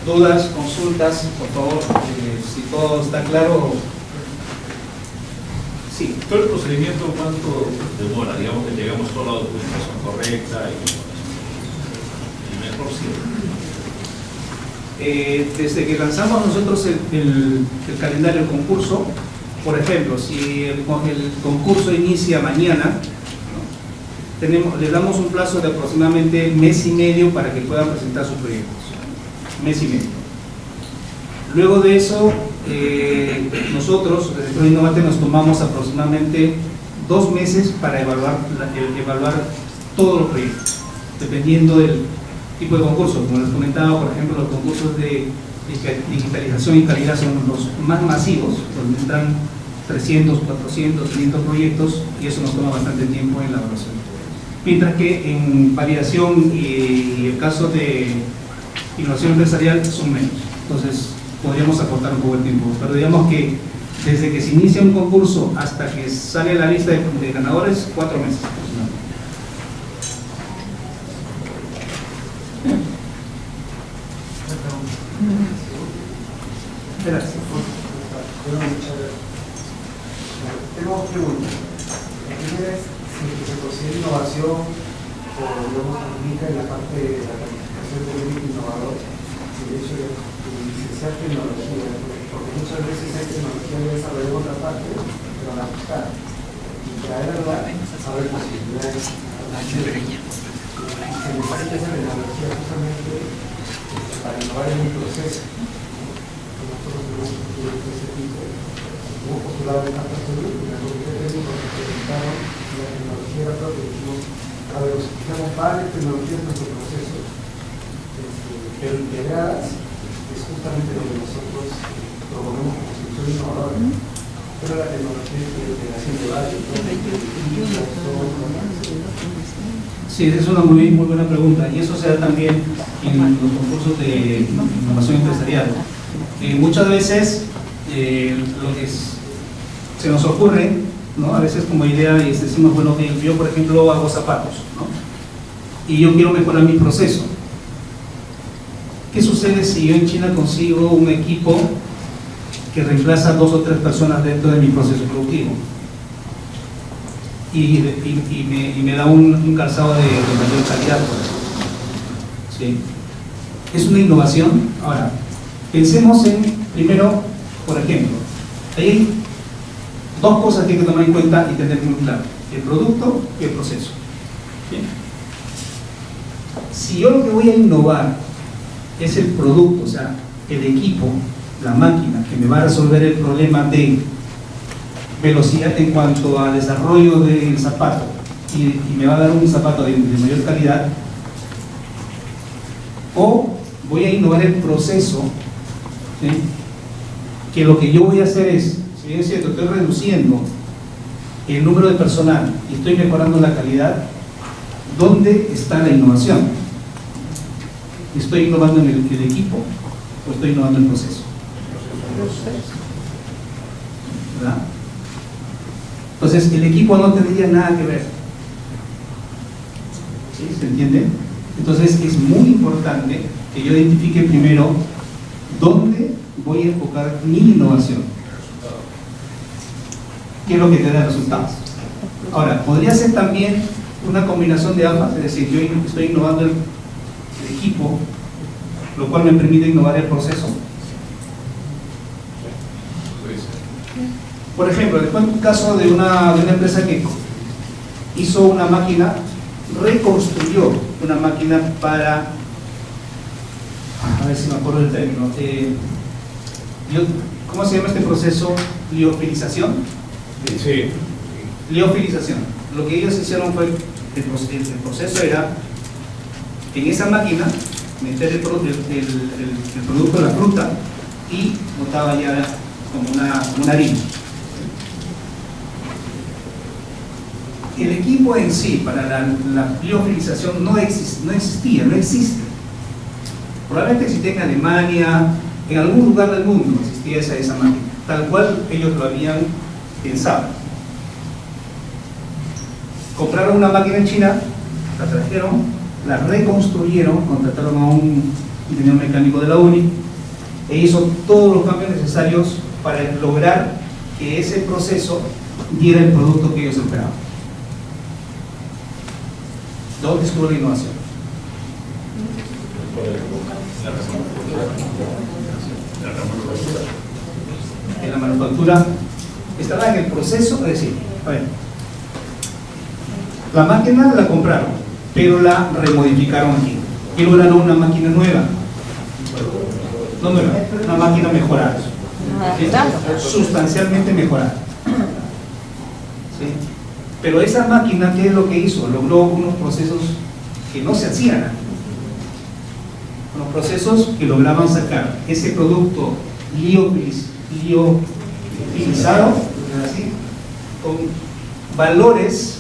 dudas, consultas, por favor, si todo está claro. Sí. ¿Todo el procedimiento cuánto demora? Digamos que llegamos toda la documentación correcta y mejor Desde que lanzamos nosotros el calendario del concurso, por ejemplo, si el concurso inicia mañana, ¿no?, le damos un plazo de aproximadamente mes y medio para que puedan presentar sus proyectos. Mes y medio. Luego de eso, nosotros, desde ProInnovate, nos tomamos aproximadamente 2 meses para evaluar todos los proyectos, dependiendo del tipo de concurso. Como les comentaba, por ejemplo, los concursos de digitalización y calidad son los más masivos, donde entran 300, 400, 500 proyectos, y eso nos toma bastante tiempo en la evaluación. Mientras que en validación y el caso de innovación empresarial son menos. Entonces, podríamos acortar un poco el tiempo, pero digamos que desde que se inicia un concurso hasta que sale la lista de ganadores, 4 meses. Gracias. Tengo 2 preguntas. La primera es si se considera innovación o, digamos, aplica en la parte de la calificación de un innovador, el hecho de licenciar tecnología, porque muchas veces hay tecnología de desarrollo en otra parte, pero la buscar y traerla a ver posibilidades. Se me parece que esa tecnología justamente para innovar en un proceso. Nosotros tenemos un proyecto de ese tipo. Hemos postulado en tantas soluciones, y la comité técnico nos presentaron la tecnología era propia, dijimos, a ver, utilizamos varias tecnologías en nuestro proceso, pero integradas es justamente lo que nosotros proponemos como solución innovadora. Pero la tecnología es de integración de varios, Sí, esa es una muy buena pregunta, y eso se da también en los concursos de innovación empresarial. Muchas veces lo que se nos ocurre, ¿no?, a veces como idea, y decimos, bueno, yo por ejemplo hago zapatos, ¿no?, y yo quiero mejorar mi proceso. ¿Qué sucede si yo en China consigo un equipo que reemplaza a 2 o 3 personas dentro de mi proceso productivo? Y me da un calzado de mayor calidad, ¿sí? Es una innovación. Ahora, pensemos en, primero, por ejemplo, hay 2 cosas que hay que tomar en cuenta y tener muy claro: el producto y el proceso. ¿Bien? Si yo lo que voy a innovar es el producto, o sea, el equipo, la máquina que me va a resolver el problema de velocidad en cuanto a desarrollo del zapato y me va a dar un zapato de mayor calidad, o voy a innovar el proceso, ¿sí?, que lo que yo voy a hacer es, si bien es cierto, estoy reduciendo el número de personal y estoy mejorando la calidad, ¿dónde está la innovación? ¿Estoy innovando en el equipo o estoy innovando en el proceso? ¿Verdad? Entonces, el equipo no tendría nada que ver. ¿Sí? ¿Se entiende? Entonces, es muy importante que yo identifique primero dónde voy a enfocar mi innovación. ¿Qué es lo que te da resultados? Ahora, podría ser también una combinación de ambas, es decir, yo estoy innovando el equipo, lo cual me permite innovar el proceso. Por ejemplo, les cuento un caso de una empresa que hizo una máquina, reconstruyó una máquina para, a ver si me acuerdo del término, ¿cómo se llama este proceso? Liofilización. Sí. Liofilización. Lo que ellos hicieron fue, el proceso era, en esa máquina, meter el producto de la fruta y botaba ya como una harina. El equipo en sí, para la liofilización, no existía, no existe. Probablemente existía en Alemania, en algún lugar del mundo existía esa máquina, tal cual ellos lo habían pensado. Compraron una máquina en China, la trajeron, la reconstruyeron, contrataron a un ingeniero mecánico de la UNI e hizo todos los cambios necesarios para lograr que ese proceso diera el producto que ellos esperaban. ¿Dónde estuvo la innovación? En la manufactura. Estaba en el proceso, es decir, a ver, la máquina la compraron, pero la remodificaron aquí y lograron una máquina nueva. No nueva, una máquina mejorada, sustancialmente mejorada. ¿Sí? Pero esa máquina, ¿qué es lo que hizo? Logró unos procesos que no se hacían aquí. Unos procesos que lograban sacar ese producto liofilizado, ¿sí?, con valores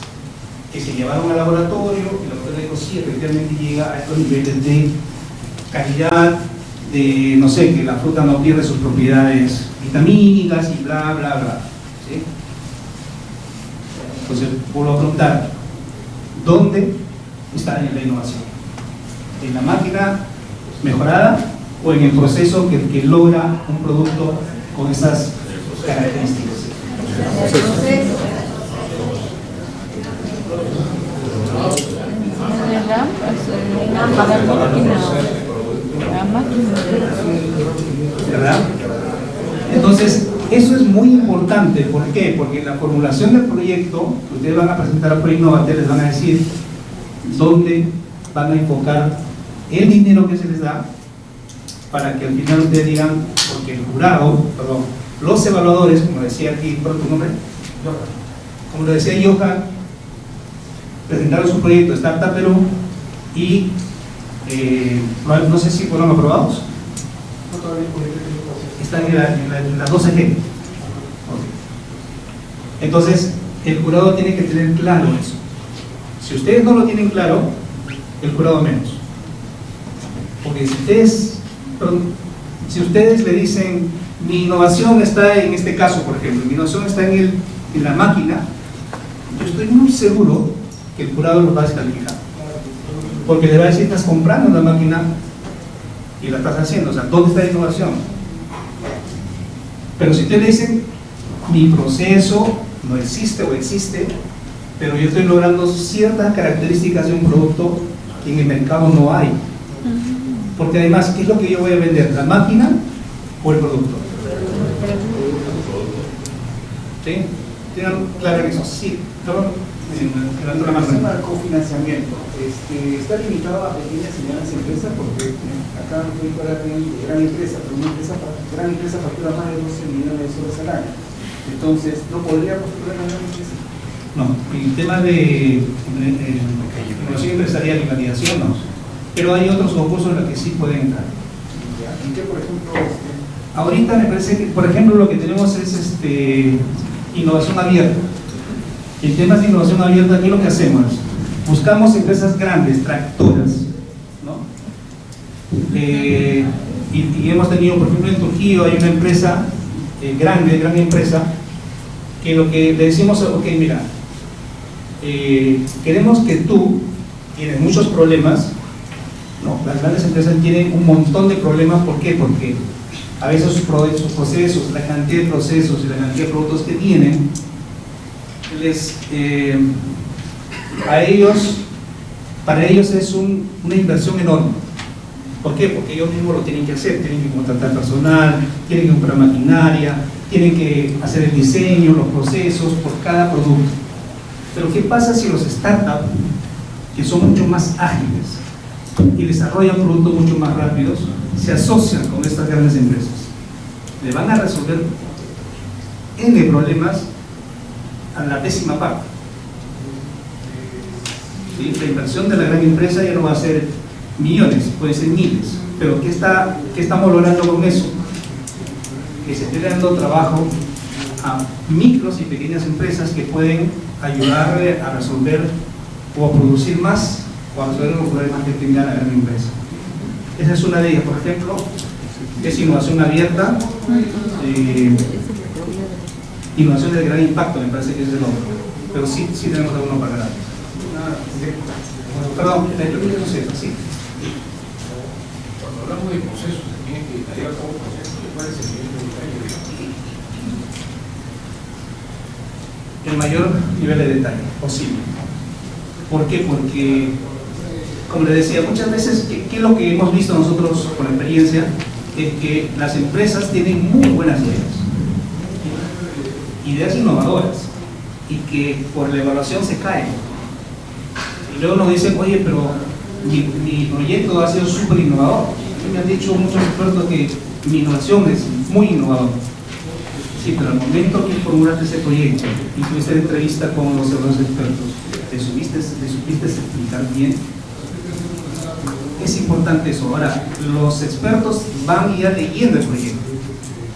que se llevaron al laboratorio, y el laboratorio dijo, sí, efectivamente llega a estos niveles de calidad, de, no sé, que la fruta no pierde sus propiedades vitamínicas y bla, bla, bla. ¿Sí? Entonces, vuelvo a preguntar, ¿dónde está la innovación? ¿En la máquina mejorada o en el proceso que logra un producto con esas características? ¿Verdad? Entonces, eso es muy importante. ¿Por qué? Porque en la formulación del proyecto que ustedes van a presentar a ProInnovate, les van a decir dónde van a enfocar el dinero que se les da, para que al final ustedes digan, porque el jurado, perdón, los evaluadores, como decía aquí, ¿cuál es tu nombre? Como lo decía Johan, presentaron su proyecto Startup Perú y no sé si fueron aprobados. Están en la 12G. Okay. Entonces, el jurado tiene que tener claro eso. Si ustedes no lo tienen claro, el jurado menos. Porque si ustedes le dicen, mi innovación está en este caso, por ejemplo, mi innovación está en la máquina, yo estoy muy seguro que el jurado los va a descalificar. Porque le va a decir, estás comprando una máquina y la estás haciendo, o sea, ¿dónde está la innovación? Pero si ustedes dicen, mi proceso no existe o existe, pero yo estoy logrando ciertas características de un producto que en el mercado no hay. Porque además, ¿qué es lo que yo voy a vender? ¿La máquina o el producto? ¿Sí? ¿Tienen claro eso? Sí. El tema del cofinanciamiento está limitado a pequeñas y medianas empresas, porque acá no estoy para gran empresa, pero una gran empresa factura más de 12 millones de soles al año. Entonces, ¿no podría postular una gran empresa? No, el tema de innovación empresarial y validación no, pero hay otros concursos en los que sí pueden entrar. ¿En qué, por ejemplo? Ahorita me parece que, por ejemplo, lo que tenemos es innovación abierta. En temas de innovación abierta, ¿qué es lo que hacemos? Buscamos empresas grandes, tractoras, ¿no?, y hemos tenido, por ejemplo, en Trujillo hay una empresa gran empresa, que lo que le decimos, ok, mira, queremos que tú tienes muchos problemas. No, las grandes empresas tienen un montón de problemas. ¿Por qué? Porque a veces sus procesos, la cantidad de procesos y la cantidad de productos que tienen, para ellos es una inversión enorme. ¿Por qué? Porque ellos mismos lo tienen que hacer, tienen que contratar personal, tienen que comprar maquinaria, tienen que hacer el diseño, los procesos por cada producto. Pero ¿qué pasa si los startups, que son mucho más ágiles y desarrollan productos mucho más rápidos, se asocian con estas grandes empresas? Le van a resolver N problemas a la 10ª parte. ¿Sí? La inversión de la gran empresa ya no va a ser millones, puede ser miles. Pero ¿qué estamos logrando con eso? Que se esté dando trabajo a micros y pequeñas empresas que pueden ayudarle a resolver o a producir más o a resolver los problemas que tenga la gran empresa. Esa es una de ellas. Por ejemplo, es innovación abierta, innovación de gran impacto, me parece que es el nombre, pero sí tenemos alguno para dar. Perdón, sí. Cuando hablamos de procesos, se tiene que detallar todo proceso. ¿Cuál es el nivel de detalle? El mayor nivel de detalle posible. ¿Por qué? Porque, como les decía, muchas veces, ¿qué es lo que hemos visto nosotros con la experiencia? Es que las empresas tienen muy buenas ideas innovadoras, y que por la evaluación se caen. Y luego nos dicen, oye, pero mi proyecto ha sido súper innovador. Me han dicho muchos expertos que mi innovación es muy innovadora. Sí, pero al momento que formulaste ese proyecto y tuviste la entrevista con los expertos, ¿te supiste explicar bien? Es importante eso. Ahora, los expertos van ya leyendo el proyecto.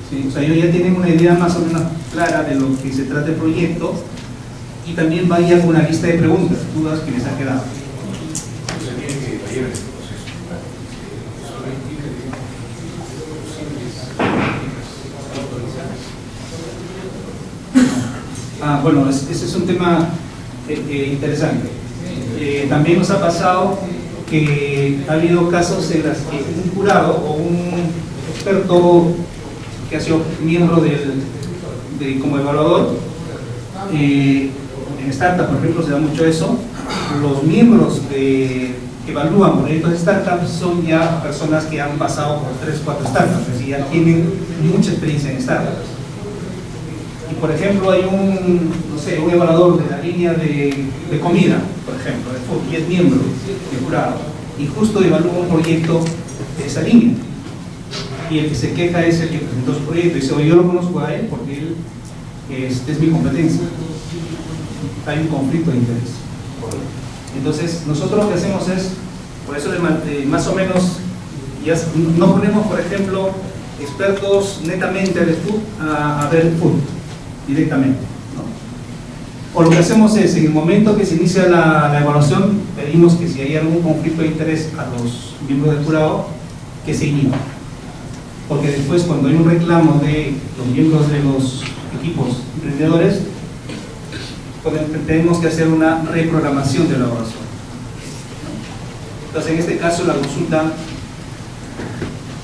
¿Sí? O sea, ellos ya tienen una idea más o menos clara de lo que se trata el proyecto, y también van ya con una lista de preguntas, dudas que les ha quedado. Se tiene que detallar este proceso. Bueno, ese es un tema interesante. También nos ha pasado que ha habido casos en los que un jurado o un experto que ha sido miembro como evaluador, en startup, por ejemplo, se da mucho eso. Los miembros que evalúan proyectos de startups son ya personas que han pasado por 3 o 4 startups, es decir, ya tienen mucha experiencia en startups. Y por ejemplo, hay un evaluador de la línea de comida, por ejemplo, de food, y es miembro del jurado, y justo evalúa un proyecto de esa línea. Y el que se queja es el que presentó su proyecto, y dice, oye, yo lo conozco a él porque él es mi competencia. Hay un conflicto de interés. Entonces, nosotros lo que hacemos es, por eso más o menos, ya no ponemos, por ejemplo, expertos netamente de food a ver food directamente, ¿no? O lo que hacemos es, en el momento que se inicia la evaluación, pedimos que si hay algún conflicto de interés a los miembros del jurado, que se inhiba. Porque después, cuando hay un reclamo de los miembros de los equipos emprendedores, tenemos que hacer una reprogramación de la evaluación. Entonces, en este caso, la consulta,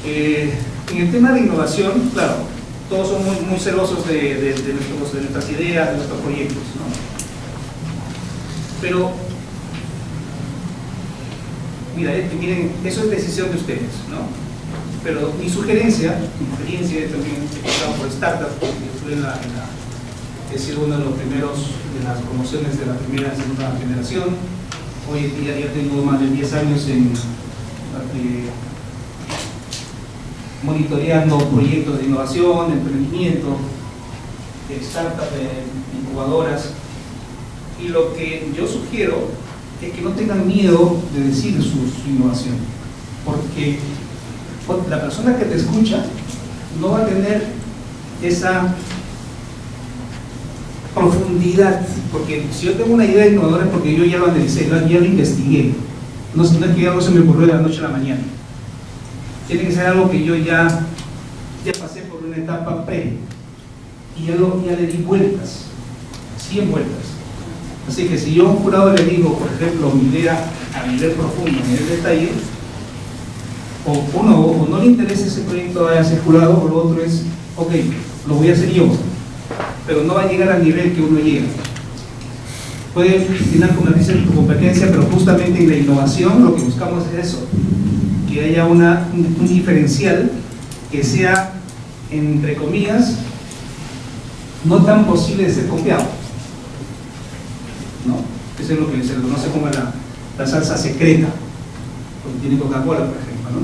en el tema de innovación, claro, todos son muy celosos de nuestras ideas, de nuestros proyectos, ¿no? Pero, miren, eso es decisión de ustedes, ¿no? Pero mi sugerencia, mi experiencia también he pasado por startups, he sido uno de los primeros de las promociones de la primera y segunda generación. Hoy en día ya tengo más de 10 años monitoreando proyectos de innovación, emprendimiento, startups, incubadoras. Y lo que yo sugiero es que no tengan miedo de decir su innovación, porque la persona que te escucha no va a tener esa profundidad, porque si yo tengo una idea innovadora es porque yo ya lo analicé, ya lo investigué, no es que ya no se me ocurrió de la noche a la mañana. Tiene que ser algo que yo ya pasé por una etapa previa y ya le di vueltas, 100 vueltas. Así que si yo a un jurado le digo, por ejemplo, mi idea a nivel profundo, a nivel detalle, o no le interesa ese proyecto a ese jurado, o lo otro es, ok, lo voy a hacer yo, pero no va a llegar al nivel que uno llega. Puede tener, como dicen, tu competencia, pero justamente en la innovación lo que buscamos es eso, que haya un diferencial que sea, entre comillas, no tan posible de ser copiado, ¿no? Eso es lo que se le conoce como la salsa secreta, porque tiene Coca-Cola, por ejemplo, ¿no?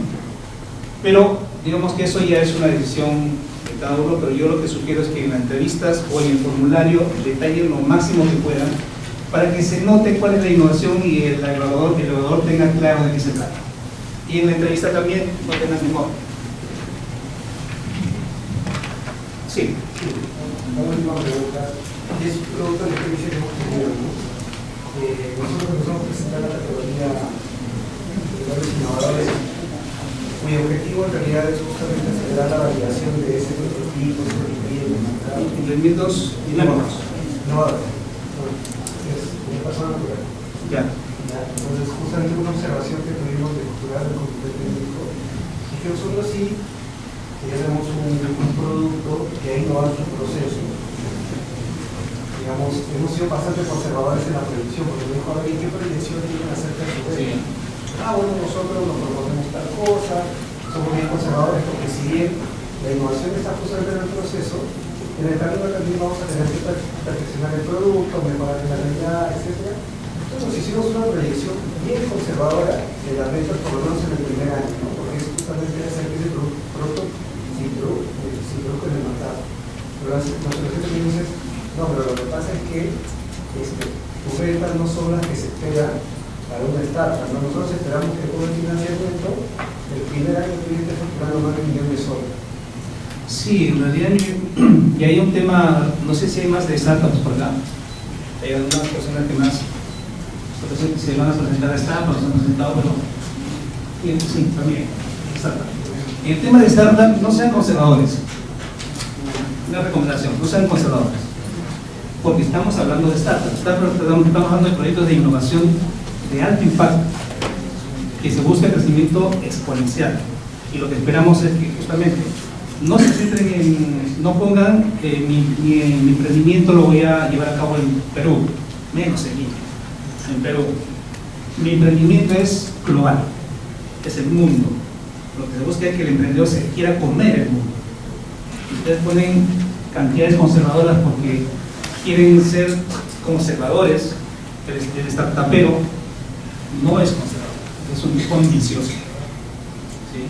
Pero digamos que eso ya es una decisión de cada uno, pero yo lo que sugiero es que en las entrevistas o en el formulario detallen lo máximo que puedan para que se note cuál es la innovación y el evaluador tenga claro de qué se trata. Y en la entrevista también no tengan temor. Sí. La última pregunta es producto de la experiencia que hemos tenido, ¿no? Nosotros empezamos a presentar la categoría de los innovadores, cuyo objetivo en realidad es justamente acelerar la validación de ese prototipo, ese proyecto, Emprendimientos dinámicos. innovadores. Es una persona natural. Ya. Entonces, justamente una observación que tuvimos de cultural del comité técnico es que nosotros sí tenemos un producto que ha innovado su proceso. Digamos, hemos sido bastante conservadores en la predicción, porque me dijo, a ver, ¿qué proyección tienen acerca de su Sí. bueno, nosotros nos proponemos tal cosa, somos bien conservadores, porque si bien la innovación está justamente en el proceso, en el camino también vamos a tener que perfeccionar el producto, mejorar la calidad, etc. Entonces hicimos una proyección bien conservadora de las ventas, por lo menos en el primer año, ¿no? Porque es justamente hacer que ese producto sin produzca en el mercado. Pero nuestra gente me dice, no, pero lo que pasa es que tus ventas no son las que se esperan para una startup, ¿no? Nosotros esperamos que con el financiamiento el primer año que viene facturando más de $1 millón de soles. Sí, en realidad y hay un tema, no sé si hay más de startups por acá. Hay algunas personas que más se van a presentar a startups, se han presentado, pero sí, también startup. En el tema de startup, no sean conservadores. Una recomendación, no sean conservadores. Porque estamos hablando de startups, estamos hablando de proyectos de innovación de alto impacto, que se busca el crecimiento exponencial. Y lo que esperamos es que justamente no se centren en, no pongan mi emprendimiento lo voy a llevar a cabo en Perú, menos en Perú. Mi emprendimiento es global, es el mundo. Lo que se busca es que el emprendedor se quiera comer el mundo. Ustedes ponen cantidades conservadoras porque quieren ser conservadores, el startupero no es conservador, es un hijo ambicioso. ¿Sí?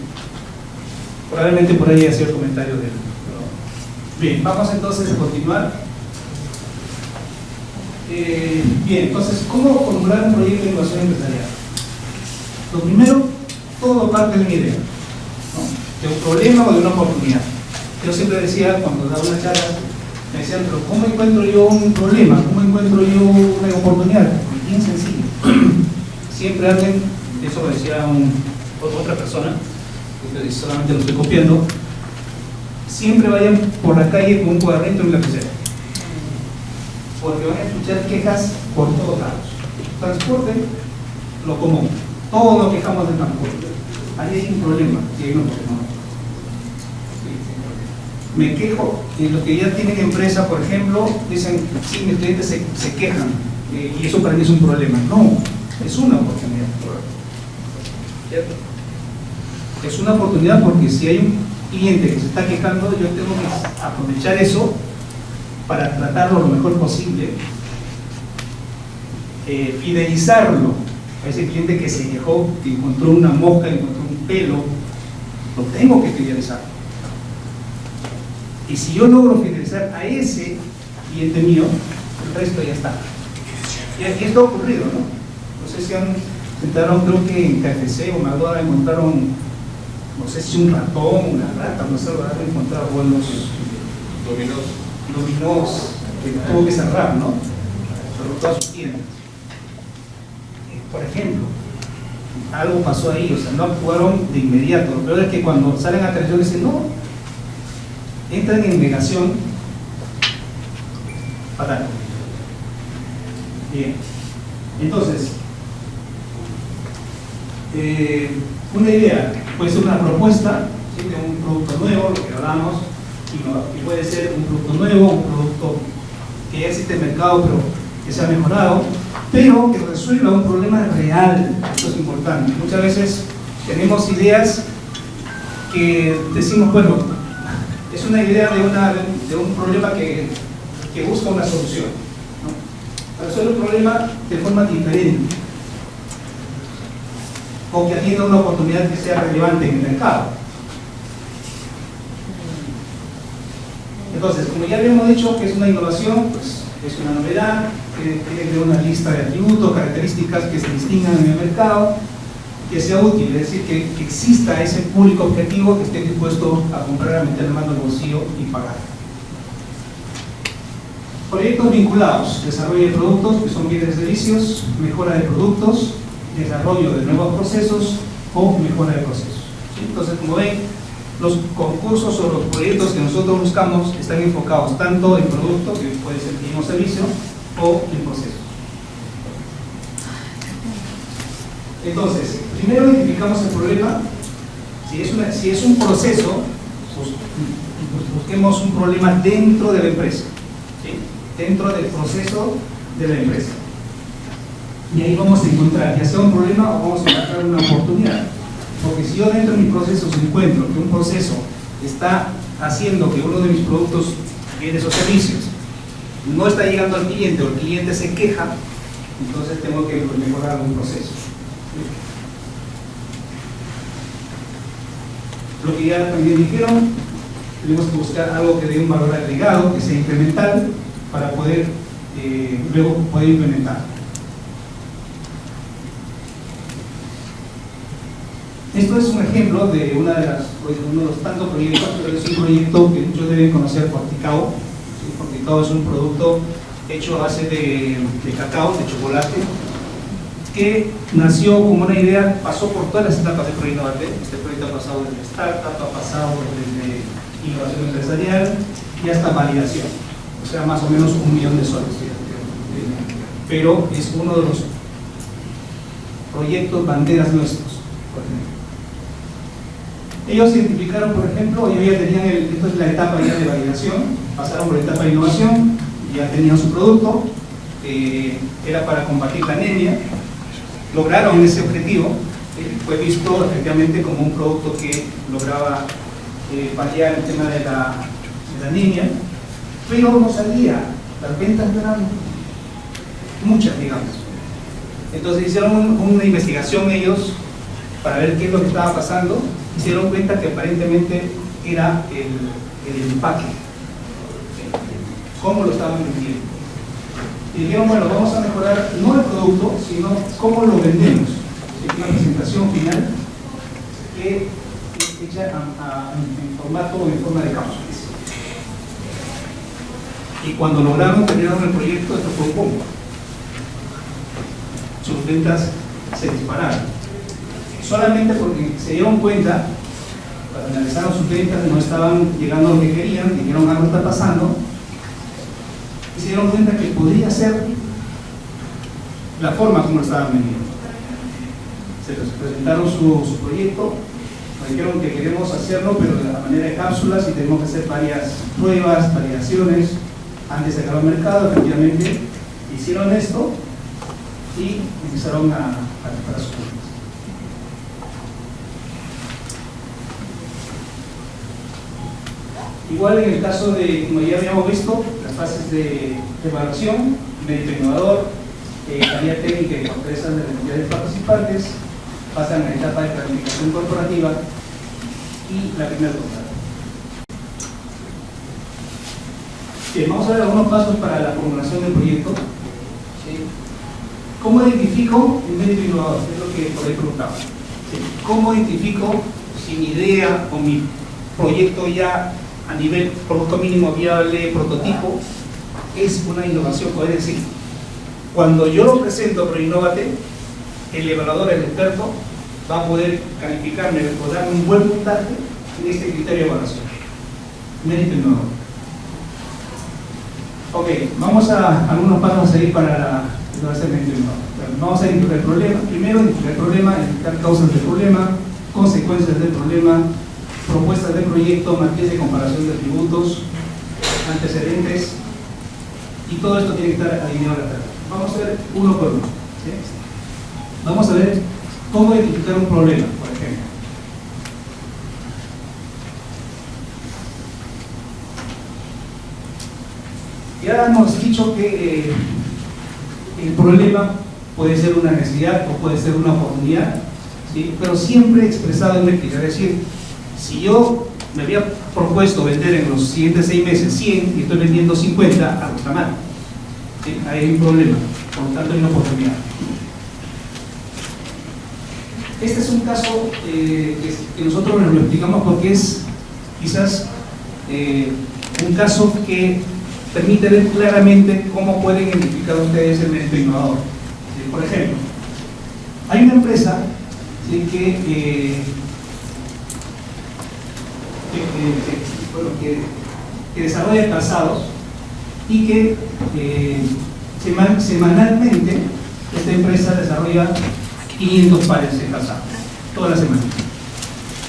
Probablemente por ahí hacía el comentario de él. Bien, vamos entonces a continuar. Bien, entonces, ¿cómo formular un proyecto de innovación empresarial? Lo primero, todo parte de una idea, ¿no? De un problema o de una oportunidad. Yo siempre decía, cuando daba una charla, me decían, pero ¿cómo encuentro yo un problema? ¿Cómo encuentro yo una oportunidad? Bien sencillo. Siempre hacen, eso lo decía otra persona, que solamente lo estoy copiando, siempre vayan por la calle con un cuadernito y una lapicera. Porque van a escuchar quejas por todos lados. Transporte, lo común. Todos nos quejamos del transporte. Ahí hay un problema, y hay un problema. Me quejo, y los que ya tienen empresa, por ejemplo, dicen, sí, mis clientes se quejan, y eso para mí es un problema. No, es una oportunidad. ¿Cierto? Es una oportunidad porque si hay un cliente que se está quejando, yo tengo que aprovechar eso para tratarlo lo mejor posible, fidelizarlo a ese cliente que se quejó, que encontró una mosca, encontró un pelo, lo tengo que fidelizar. Y si yo logro fidelizar a ese cliente mío, el resto ya está. Y aquí esto ha ocurrido, ¿no? No sé si entraron, creo que en KFC o McDonald's encontraron, no sé si un ratón, una rata, no sé, lo han encontrado buenos dominós que tuvo que cerrar, ¿no? Sobre todas sus tiendas. Por ejemplo, algo pasó ahí, o sea, no actuaron de inmediato. Lo peor es que cuando salen a televisión dicen no, entran en negación fatal. Bien, entonces, una idea puede ser una propuesta, ¿sí?, de un producto nuevo, lo que hablamos, y puede ser un producto nuevo, un producto que ya existe en el mercado, pero que se ha mejorado, pero que resuelva un problema real. Esto es importante. Muchas veces tenemos ideas que decimos, bueno, es una idea de un problema que busca una solución, ¿no? Resuelve un problema de forma diferente, o que atienda una oportunidad que sea relevante en el mercado. Entonces, como ya habíamos dicho que es una innovación, pues es una novedad, que tiene que una lista de atributos, características que se distingan en el mercado, que sea útil, es decir, que exista ese público objetivo que esté dispuesto a comprar, a meter la mano al bolsillo y pagar. Proyectos vinculados: desarrollo de productos que son bienes y servicios, mejora de productos, desarrollo de nuevos procesos o mejora de procesos. ¿Sí? Entonces, como ven, los concursos o los proyectos que nosotros buscamos están enfocados tanto en producto, que puede ser bien o servicio, o en proceso. Entonces, primero identificamos el problema. Si es un proceso, pues busquemos un problema dentro de la empresa, ¿sí?, dentro del proceso de la empresa. Y ahí vamos a encontrar ya sea un problema o vamos a encontrar una oportunidad. Porque si yo dentro de mi proceso encuentro que un proceso está haciendo que uno de mis productos, bienes o servicios, no está llegando al cliente o el cliente se queja, entonces tengo que mejorar algún proceso. Lo que ya también dijeron, tenemos que buscar algo que dé un valor agregado, que sea incremental, para poder luego poder implementar. Esto es un ejemplo de uno de los tantos proyectos, pero es un proyecto que muchos deben conocer, Forticao. ¿Sí? Forticao es un producto hecho a base de cacao, de chocolate, que nació como una idea, pasó por todas las etapas del proyecto Innovate. Este proyecto ha pasado desde startup, ha pasado desde innovación empresarial y hasta validación, o sea, más o menos $1 millón. Pero es uno de los proyectos banderas nuestros, por ejemplo. Ellos identificaron, por ejemplo, ellos ya tenían, esto es la etapa ya de validación, pasaron por la etapa de innovación, ya tenían su producto, era para combatir la anemia, lograron ese objetivo, fue visto efectivamente como un producto que lograba paliar el tema de la anemia, pero no salía, las ventas no eran muchas, digamos. Entonces hicieron una investigación ellos para ver qué es lo que estaba pasando. Se dieron cuenta que aparentemente era el empaque, cómo lo estaban vendiendo. Y dijeron, bueno, vamos a mejorar no el producto, sino cómo lo vendemos. Una presentación final que es hecha en formato o en forma de cápsulas. Y cuando lograron terminar el proyecto, esto fue un boom. Sus ventas se dispararon. Solamente porque se dieron cuenta, cuando analizaron sus ventas, no estaban llegando a lo que querían, dijeron algo está pasando, y se dieron cuenta que podría ser la forma como lo estaban vendiendo. Se les presentaron su proyecto, nos dijeron que queremos hacerlo, pero de la manera de cápsulas y tenemos que hacer varias pruebas, validaciones, antes de sacar al mercado. Efectivamente, hicieron esto y empezaron a recuperar sus ventas. Igual en el caso de, como ya habíamos visto, las fases de evaluación, mérito innovador, calidad técnica y fortaleza de las entidades participantes, pasan a la etapa de planificación corporativa y la primera contrata. Bien, vamos a ver algunos pasos para la formulación del proyecto. ¿Sí? ¿Cómo identifico el mérito innovador? Es lo que por ahí preguntaba. ¿Sí? ¿Cómo identifico si mi idea o mi proyecto ya a nivel producto mínimo viable, prototipo, es una innovación? Puede decir, cuando yo lo presento a ProInnovate, el evaluador, el experto, va a poder calificarme o darme un buen puntaje en este criterio de evaluación. Mérito innovador. Ok, vamos a algunos pasos a seguir para hacer mérito innovador. Vamos a identificar el problema. Primero, identificar el problema, identificar causas del problema, consecuencias del problema, propuestas de proyecto, matriz de comparación de atributos, antecedentes, y todo esto tiene que estar alineado a la tabla. Vamos a ver uno por uno. ¿Sí? Vamos a ver cómo identificar un problema, por ejemplo. Ya hemos dicho que el problema puede ser una necesidad o puede ser una oportunidad, ¿sí? Pero siempre expresado en métrica. Es decir, si yo me había propuesto vender en los siguientes 6 meses 100 y estoy vendiendo 50, hago está mal. ¿Sí? Ahí hay un problema, por lo tanto hay una oportunidad. Este es un caso que nosotros lo explicamos porque es quizás un caso que permite ver claramente cómo pueden identificar ustedes el mérito innovador. ¿Sí? Por ejemplo, hay una empresa, ¿sí?, que desarrolla calzados y que semanalmente esta empresa desarrolla 500 pares de calzados, toda la semana.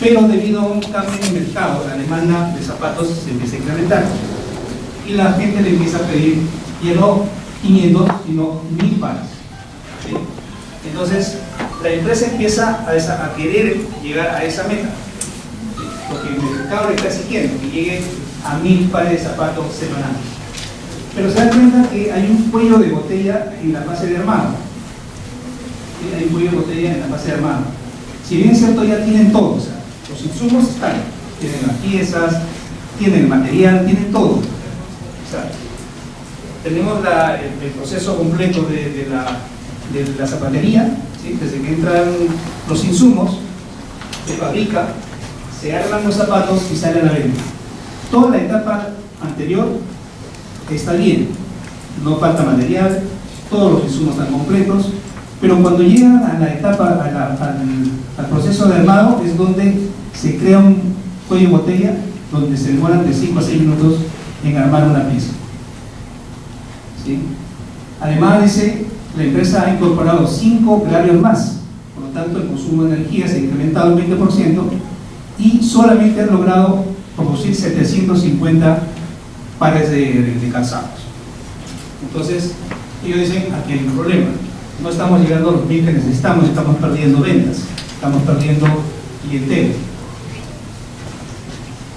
Pero debido a un cambio en el mercado, la demanda de zapatos se empieza a incrementar y la gente le empieza a pedir ya no 500, sino 1000 pares. ¿Sí? Entonces, la empresa empieza a querer llegar a esa meta, ¿sí?, porque el mercado le está exigiendo que llegue a 1000 pares de zapatos semanales. Pero se dan cuenta que hay un cuello de botella en la fase de armado. ¿Sí? Hay un cuello de botella en la fase de armado. Si bien es cierto, ya tienen todo, o sea, los insumos están, tienen las piezas, tienen el material, tienen todo. O sea, tenemos el proceso completo de la zapatería, ¿sí?, desde que entran los insumos, se fabrica, se arman los zapatos y salen a la venta. Toda la etapa anterior está bien, no falta material, todos los insumos están completos, pero cuando llegan a la etapa, al proceso de armado, es donde se crea un cuello de botella, donde se demoran de 5 a 6 minutos en armar una pieza. ¿Sí? Además, la empresa ha incorporado 5 horarios más, por lo tanto el consumo de energía se ha incrementado un 20% y solamente han logrado producir 750 pares de calzados. Entonces, ellos dicen, aquí hay un problema, no estamos llegando a los 1000 que necesitamos, estamos perdiendo ventas, estamos perdiendo clientela.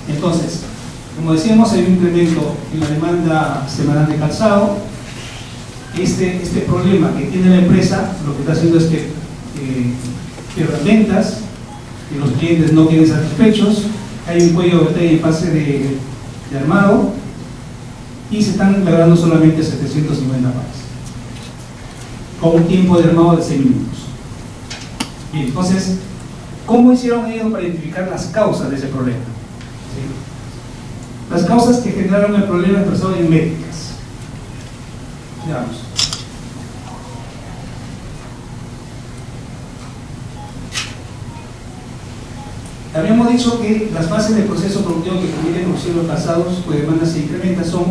Entonces, como decíamos, hay un incremento en la demanda semanal de calzado. Este problema que tiene la empresa, lo que está haciendo es que pierdan ventas, que los clientes no queden satisfechos, hay un cuello de botella en fase de armado y se están logrando solamente 750 pares con un tiempo de armado de 6 minutos. Bien, entonces, ¿cómo hicieron ellos para identificar las causas de ese problema? ¿Sí? Las causas que generaron el problema expresado en métricas. Veamos. Habíamos dicho que las fases del proceso productivo que permiten producir los calzados pues demandas se incrementan son,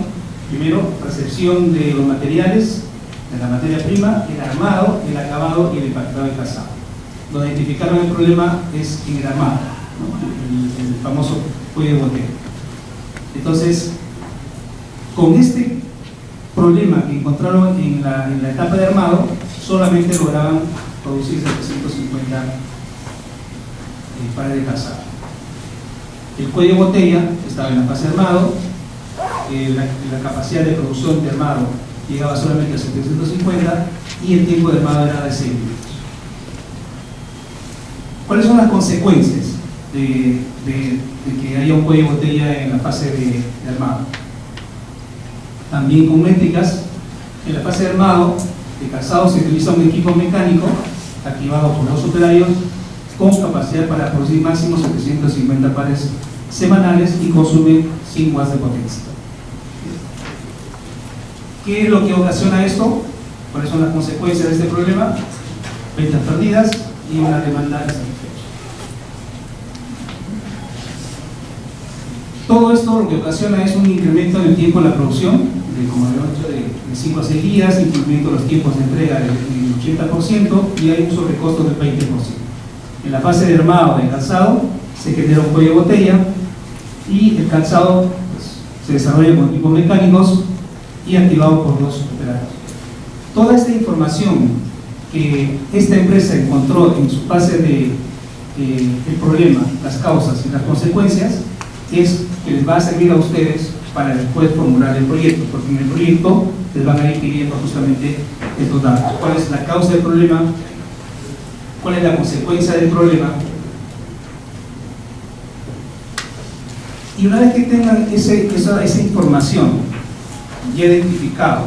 primero, recepción de los materiales, de la materia prima, el armado, el acabado y el empaquetado del calzado. Donde identificaron el problema es en el armado, ¿no?, el famoso cuello de botella. Entonces, con este problema que encontraron en la etapa de armado, solamente lograban producir 750 pares de calzado. El cuello de botella estaba en la fase de armado, la capacidad de producción de armado llegaba solamente a 750 y el tiempo de armado era de 6 minutos. ¿Cuáles son las consecuencias de que haya un cuello de botella en la fase de armado? También con métricas, en la fase de armado de calzado se utiliza un equipo mecánico activado por 2 operarios con capacidad para producir máximo 750 pares semanales y consume 100 watts de potencia. ¿Qué es lo que ocasiona esto? ¿Cuáles son las consecuencias de este problema? ventas perdidas y una demanda insatisfecha. Todo esto lo que ocasiona es un incremento en el tiempo de la producción, como habíamos dicho, de 5 a 6 días, incremento de los tiempos de entrega del 80% y hay un sobrecosto del 20%. En la fase de armado de calzado se genera un cuello de botella y el calzado pues, se desarrolla con equipos mecánicos y activado por los operarios. Toda esta información que esta empresa encontró en su fase de el problema, las causas y las consecuencias, es que les va a servir a ustedes para después formular el proyecto, porque en el proyecto les van a ir pidiendo justamente estos datos. ¿Cuál es la causa del problema? ¿Cuál es la consecuencia del problema? Y una vez que tengan esa información ya identificado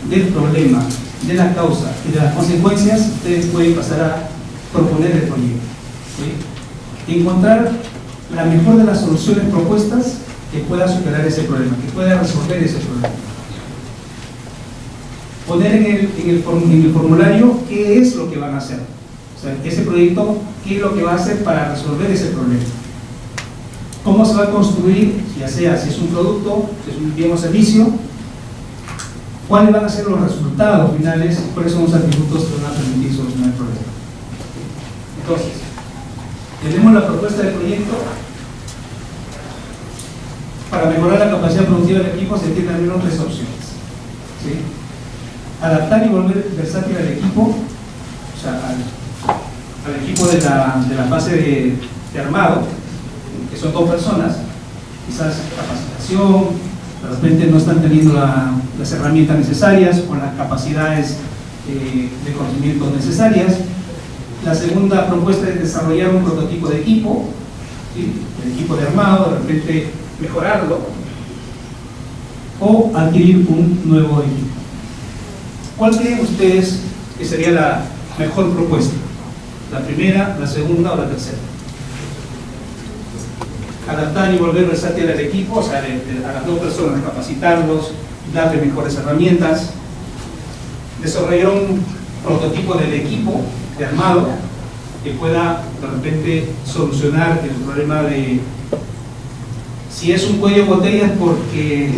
del problema, de la causa y de las consecuencias, ustedes pueden pasar a proponer el proyecto. ¿Sí? Encontrar la mejor de las soluciones propuestas que pueda superar ese problema, que pueda resolver ese problema. Poner en el formulario qué es lo que van a hacer. O sea, ese proyecto, qué es lo que va a hacer para resolver ese problema. Cómo se va a construir, ya sea si es un producto, si es un bien o servicio, cuáles van a ser los resultados finales, cuáles son los atributos que van a permitir solucionar el problema. Entonces, tenemos la propuesta del proyecto. Para mejorar la capacidad productiva del equipo se tienen al menos 3 opciones. ¿Sí? Adaptar y volver versátil al equipo, o sea, al equipo de la fase de armado, que son 2 personas, quizás capacitación, de repente no están teniendo las herramientas necesarias o las capacidades de conocimiento necesarias. La segunda propuesta es desarrollar un prototipo de equipo, ¿sí? El equipo de armado, de repente mejorarlo o adquirir un nuevo equipo. ¿Cuál creen ustedes que sería la mejor propuesta? ¿La primera, la segunda o la tercera? Adaptar y volver versátil al equipo, o sea, a las 2 personas, capacitarlos, darle mejores herramientas, desarrollar un prototipo del equipo de armado que pueda de repente solucionar el problema de si es un cuello de botellas porque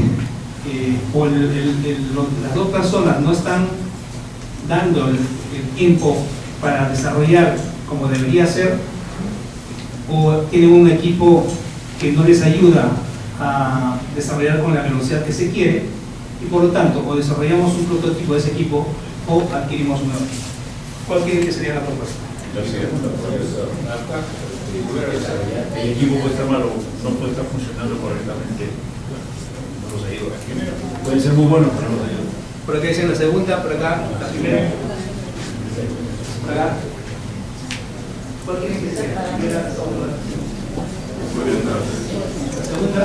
las 2 personas no están dando el tiempo para desarrollar como debería ser, o tienen un equipo que no les ayuda a desarrollar con la velocidad que se quiere, y por lo tanto o desarrollamos un prototipo de ese equipo o adquirimos un nuevo equipo. ¿Cuál creen que sería la propuesta? El equipo puede estar malo, no puede estar funcionando correctamente, no los ayuda. Puede ser muy bueno, pero no los ayuda. Por acá dicen la segunda, por acá la primera. Por acá. ¿Cuál quieren que sea? La primera, la segunda. La segunda.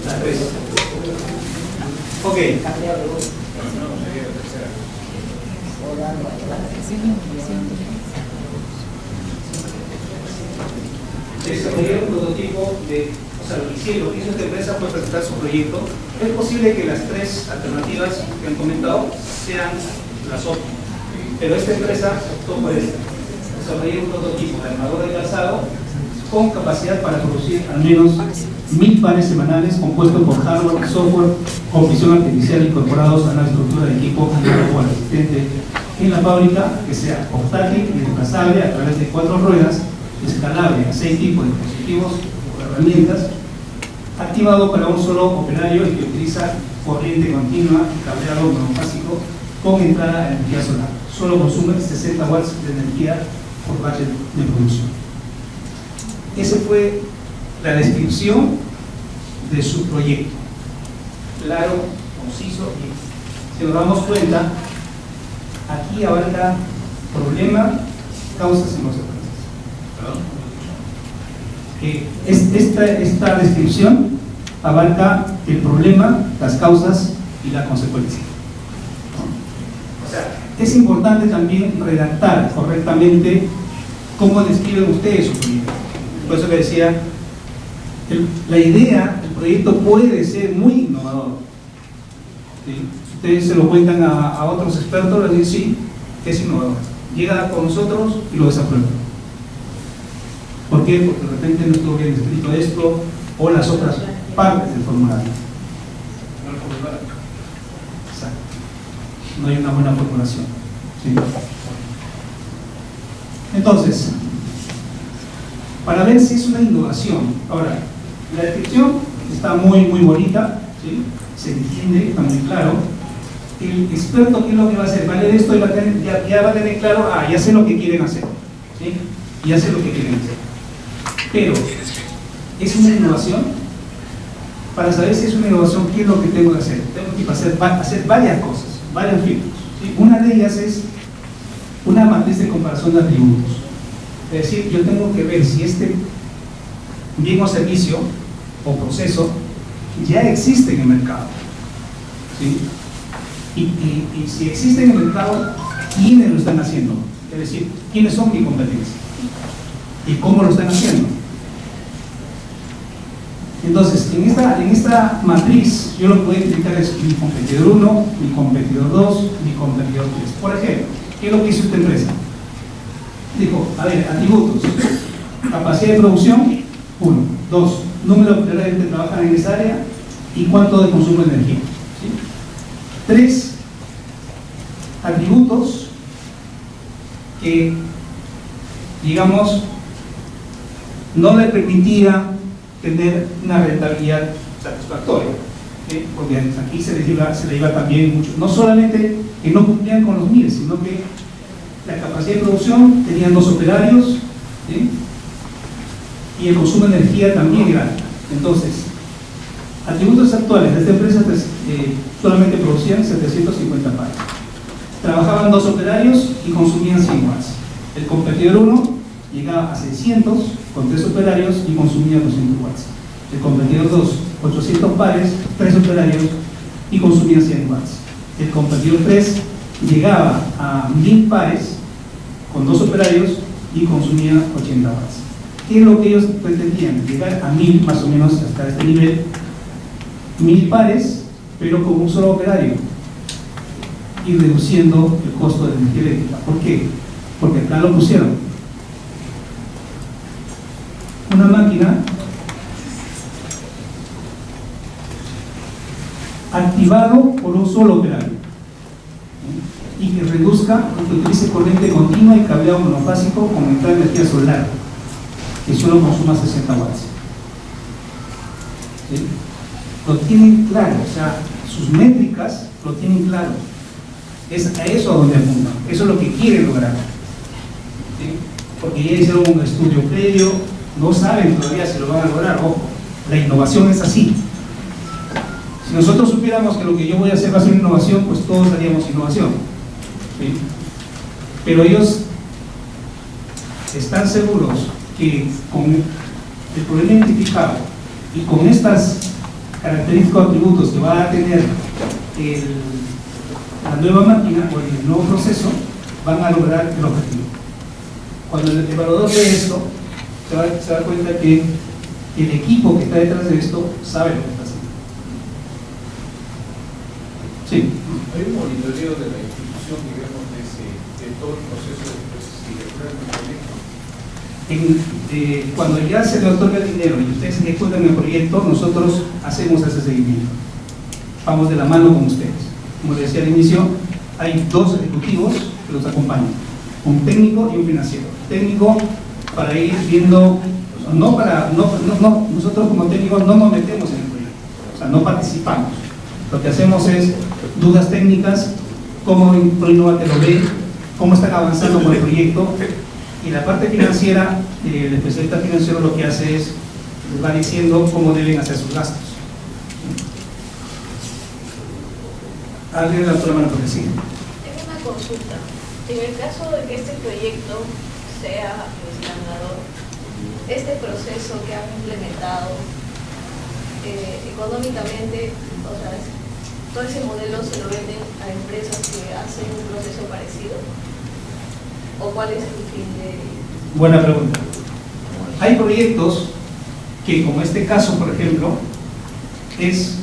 La 3. Ok. Desarrollar un prototipo de, o sea, lo que hizo esta empresa fue presentar su proyecto. Es posible que las 3 alternativas que han comentado sean las óptimas, pero esta empresa optó por esta. Desarrollar un prototipo de armador de calzado con capacidad para producir al menos 1000 pares semanales compuestos por hardware y software con visión artificial incorporados a la estructura de equipo o al asistente en la fábrica, que sea portátil y desplazable a través de 4 ruedas, escalable a 6 tipos de dispositivos o herramientas, activado para un solo operario y que utiliza corriente continua y cableado monofásico con entrada de energía solar. Solo consume 60 watts de energía por batch de producción. Esa fue la descripción de su proyecto. Claro, conciso y, si nos damos cuenta, aquí abarca problema, causas y consecuencias. Esta descripción abarca el problema, las causas y la consecuencia. O sea, es importante también redactar correctamente cómo describen ustedes su proyecto. Por eso que decía, la idea, el proyecto puede ser muy innovador. ¿Sí? Ustedes se lo cuentan a otros expertos, les dicen sí, es innovador. llega con nosotros y lo desaprueba. ¿Por qué? Porque de repente no estuvo bien escrito esto o las otras partes del formulario. Exacto. No hay una buena formulación. ¿Sí? Entonces, para ver si es una innovación. Ahora, la descripción está muy bonita, ¿sí? Se entiende, está muy claro. El experto, ¿qué es lo que va a hacer? Va a leer esto y ya va a tener claro, ya sé lo que quieren hacer, ¿sí? Ya sé lo que quieren hacer. Pero, ¿es una innovación? Para saber si es una innovación, ¿qué es lo que tengo que hacer? Tengo que hacer varias cosas, varios filtros, ¿sí? Una de ellas es una matriz de comparación de atributos. Es decir, yo tengo que ver si este bien o servicio o proceso ya existe en el mercado, ¿sí? Y si existe en el mercado, ¿quiénes lo están haciendo? Es decir, ¿quiénes son mi competencia? ¿Y cómo lo están haciendo? Entonces, en esta matriz, yo lo que voy a identificar es mi competidor 1, mi competidor 2, mi competidor 3. Por ejemplo, ¿qué es lo que hizo esta empresa? Dijo, a ver, atributos, capacidad de producción, 1, 2, número de operadores que trabajan en esa área y cuánto de consumo de energía. ¿Sí? 3 atributos que, digamos, no le permitía tener una rentabilidad satisfactoria, ¿sí? Porque aquí se le iba también mucho, no solamente que no cumplían con los MIR, sino que la capacidad de producción tenían 2 operarios, ¿sí? Y el consumo de energía también era alto. Entonces, atributos actuales de esta empresa solamente producían 750 pares. Trabajaban 2 operarios y consumían 100 watts. El competidor 1 llegaba a 600 con 3 operarios y consumía 200 watts. El competidor 2, 800 pares, 3 operarios y consumía 100 watts. El competidor 3 llegaba a 1000 pares con 2 operarios y consumía 80 watts. ¿Qué es lo que ellos pretendían? Llegar a 1000 más o menos hasta este nivel, 1000 pares, pero con un solo operario y reduciendo el costo de energía eléctrica. ¿Por qué? Porque acá lo pusieron. Una máquina activado por un solo operario y que reduzca, que utilice corriente continua y cableado monofásico con entrada de energía solar que solo consuma 60 watts. ¿Sí? Lo tienen claro, o sea, sus métricas lo tienen claro. Es a eso a donde apuntan, eso es lo que quieren lograr. ¿Sí? Porque ya hicieron un estudio previo, no saben todavía si lo van a lograr. Ojo, la innovación es así. Si nosotros supiéramos que lo que yo voy a hacer va a ser innovación, pues todos haríamos innovación. ¿Sí? Pero ellos están seguros que con el problema identificado y con estas característicos atributos que va a tener la nueva máquina o el nuevo proceso, van a lograr el objetivo. Cuando el evaluador ve esto, se da cuenta que el equipo que está detrás de esto sabe lo que está haciendo. Sí. Hay un monitoreo de la institución, digamos, de todo el proceso de proyecto. Cuando ya se le otorga el dinero y ustedes ejecutan el proyecto, nosotros hacemos ese seguimiento. Vamos de la mano con ustedes. Como les decía al inicio, hay 2 ejecutivos que los acompañan, un técnico y un financiero. Técnico para ir viendo, nosotros como técnicos no nos metemos en el proyecto, o sea, no participamos. Lo que hacemos es dudas técnicas, cómo Proinnovate lo ve, cómo están avanzando con el proyecto. Y la parte financiera, el especialista financiero lo que hace es, les va diciendo cómo deben hacer sus gastos. ¿Alguien la otra mano por decir? Tengo una consulta. En el caso de que este proyecto sea el ganador, este proceso que han implementado económicamente, o sea, todo ese modelo se lo venden a empresas que hacen un proceso parecido. ¿O cuál es el fin de...? Buena pregunta. Hay proyectos que, como este caso, por ejemplo, es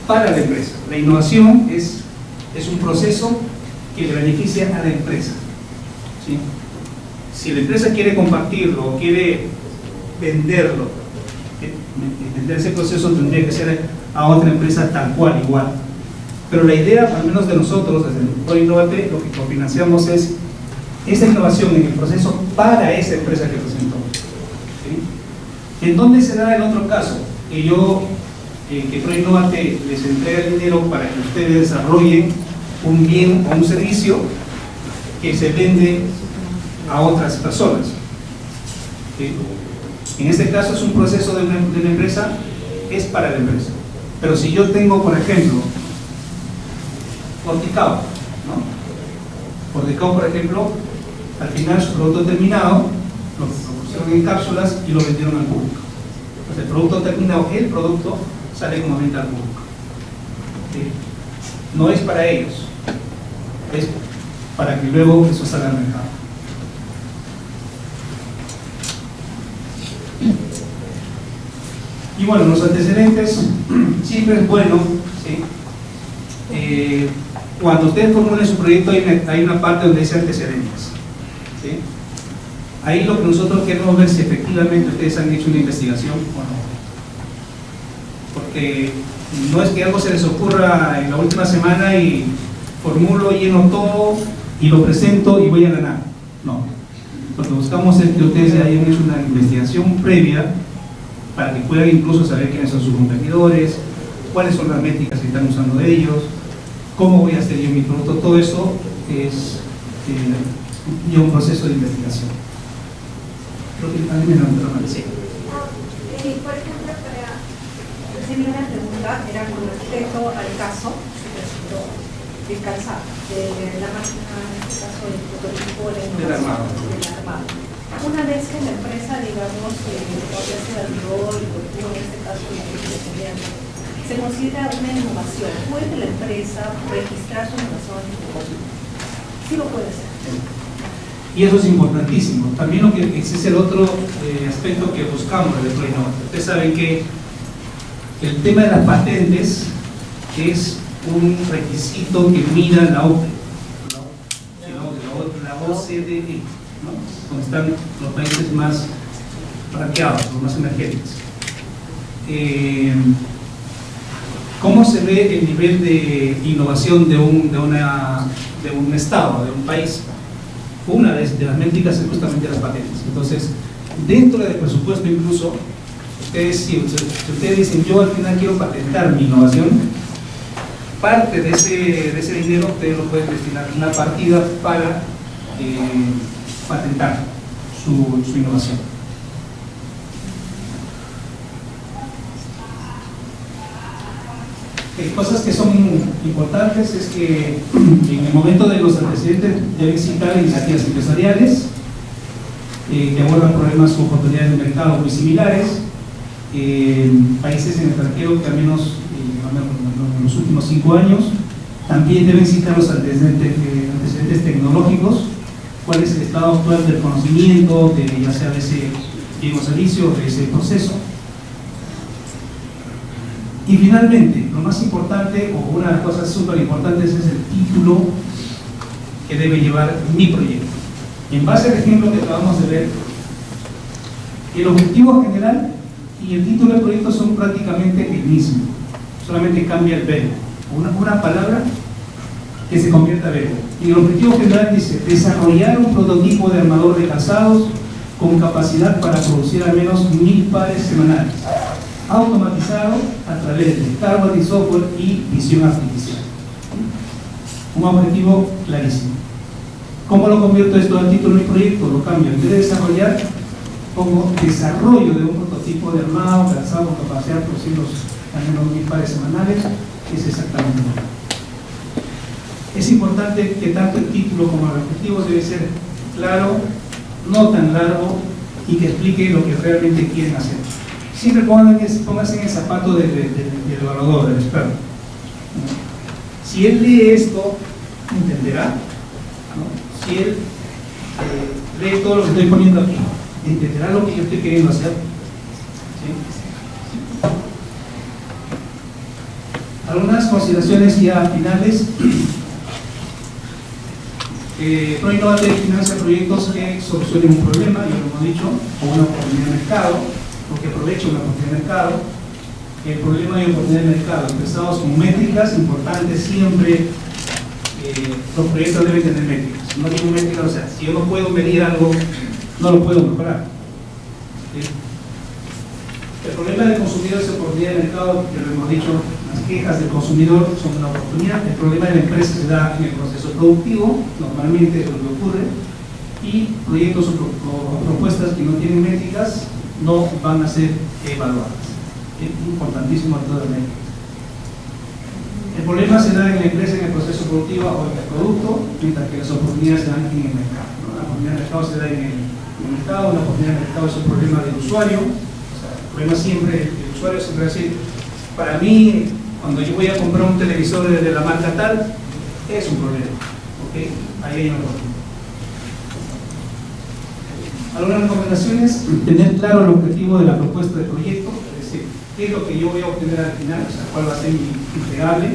para la empresa. La innovación es un proceso que le beneficia a la empresa. ¿sí? Si la empresa quiere compartirlo o quiere venderlo, vender ese proceso tendría que ser a otra empresa tal cual, igual. Pero la idea, al menos de nosotros, desde el ProInnovate, lo que cofinanciamos es esa innovación en el proceso para esa empresa que presentó. ¿Sí? ¿En dónde se da el otro caso? Que ProInnovate les entrega el dinero para que ustedes desarrollen un bien o un servicio que se vende a otras personas. ¿Sí? En este caso es un proceso de una empresa, es para la empresa. Pero si yo tengo, por ejemplo, Porticao, ¿no? Porticao, por ejemplo, al final su producto terminado lo pusieron en cápsulas y lo vendieron al público. Entonces el producto terminado, el producto sale como venta al público. ¿Sí? No es para ellos, es para que luego eso salga al mercado. Y bueno, los antecedentes siempre es bueno, ¿sí? Cuando ustedes formulen su proyecto hay una parte donde dice antecedentes, ¿sí? Ahí lo que nosotros queremos ver si efectivamente ustedes han hecho una investigación o no, porque no es que algo se les ocurra en la última semana y formulo, lleno todo y lo presento y voy a ganar. No, lo que buscamos es que ustedes hayan hecho una investigación previa para que puedan incluso saber quiénes son sus competidores, cuáles son las métricas que están usando de ellos, cómo voy a hacer yo mi producto. Todo eso es ya un proceso de investigación. Creo que también me lo sí. Por ejemplo, para hacer una pregunta, era con respecto al caso del calzado, de la máquina, en este caso del prototipo del armado. Una vez que la empresa, digamos, todavía se validó y tuvo en este caso la se considera una innovación. ¿Puede la empresa registrar su innovación en su código? Sí lo puede hacer. Y eso es importantísimo. También ese es el otro aspecto que buscamos de ProInnovate. Ustedes saben que el tema de las patentes es un requisito que mira la OCDE, la OCDE, ¿no? Donde están los países más rankeados, los más emergentes. ¿Cómo se ve el nivel de innovación de un estado, de un país? Una de las métricas es justamente las patentes. Entonces, dentro del presupuesto incluso, si ustedes dicen, yo al final quiero patentar mi innovación, parte de ese dinero ustedes lo pueden destinar una partida para patentar su innovación. Cosas que son importantes es que en el momento de los antecedentes deben citar iniciativas empresariales que abordan problemas o oportunidades de mercado muy similares, países en el extranjero que al menos en los últimos 5 años. También deben citar los antecedentes tecnológicos, cuál es el estado actual del conocimiento, ya sea de ese bien o servicio, de ese proceso. Y finalmente, lo más importante, o una de las cosas súper importantes, es el título que debe llevar mi proyecto. En base al ejemplo que acabamos de ver, el objetivo general y el título del proyecto son prácticamente el mismo, solamente cambia el verbo, una palabra que se convierta en verbo. Y el objetivo general dice: desarrollar un prototipo de armador de calzados con capacidad para producir al menos 1000 pares semanales, automatizado a través de hardware y software y visión artificial. Un objetivo clarísimo. ¿Cómo lo convierto esto al título de mi proyecto? Lo cambio. En vez de desarrollar, pongo desarrollo de un prototipo de armado calzado con capacidad de producir al menos 1000 pares semanales. Es exactamente lo mismo. Es importante que tanto el título como el objetivo debe ser claro, no tan largo, y que explique lo que realmente quieren hacer. Siempre pónganse en el zapato del evaluador, del experto. Si él lee esto, entenderá, ¿no? Si él lee todo lo que estoy poniendo aquí, entenderá lo que yo estoy queriendo hacer. ¿Sí? Algunas consideraciones ya finales. ProInnova te financia proyectos que solucionen un problema, ya lo hemos dicho, o una oportunidad de mercado, o que aprovechen una oportunidad de mercado. El problema de oportunidad de mercado, empezados con métricas importantes siempre. Los proyectos deben tener métricas. Si no tienen métricas, o sea, si yo no puedo medir algo, no lo puedo mejorar. ¿Sí? El problema del consumidor es oportunidad de mercado, que lo hemos dicho, las quejas del consumidor son una oportunidad. El problema de la empresa se da en el proceso productivo, normalmente es lo que ocurre, y proyectos o propuestas que no tienen métricas no van a ser evaluadas. Es importantísimo todas las métricas. El problema se da en la empresa, en el proceso productivo o en el producto, mientras que las oportunidades se dan en el mercado, ¿no? La oportunidad de mercado se da en el mercado, la oportunidad de mercado es un problema del usuario. O sea, el problema siempre, el usuario siempre va a decir, para mí, cuando yo voy a comprar un televisor de la marca tal, es un problema. ¿Ok? Ahí hay una oportunidad. Algunas recomendaciones: tener claro el objetivo de la propuesta de proyecto, es decir, qué es lo que yo voy a obtener al final, o sea, cuál va a ser mi entregable.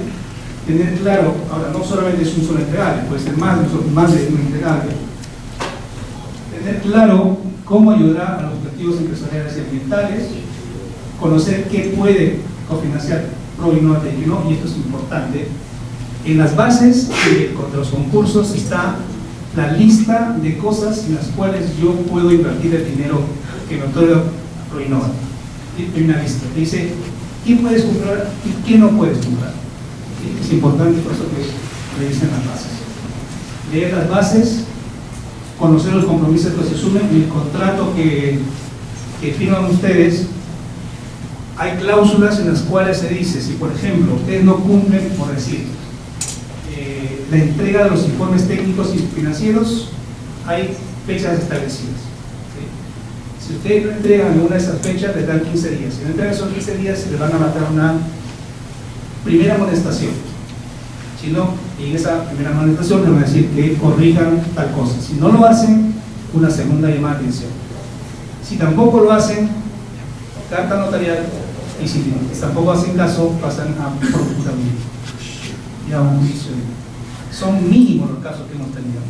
Tener claro, ahora no solamente es un solo entregable, puede ser más de un entregable. Tener claro cómo ayudar a los objetivos empresariales y ambientales, conocer qué puede cofinanciar ProInnova y no, y esto es importante. En las bases de los concursos está la lista de cosas en las cuales yo puedo invertir el dinero que me otorga ProInnova. Hay una lista, dice qué puedes comprar y qué no puedes comprar. Es importante por eso que revisen las bases. Leer las bases, conocer los compromisos que se asumen, en el contrato que firman ustedes. Hay cláusulas en las cuales se dice, si por ejemplo ustedes no cumplen, por decir, la entrega de los informes técnicos y financieros, hay fechas establecidas. Si ustedes no entregan en una de esas fechas, les dan 15 días. Si no entregan esos 15 días, se les van a matar una primera amonestación. Si no, en esa primera amonestación les van a decir que corrijan tal cosa. Si no lo hacen, una segunda llamada de atención. Si tampoco lo hacen, carta notarial, y si tampoco hacen caso, pasan a procuraduría y a un juicio. Son mínimos los casos que hemos tenido.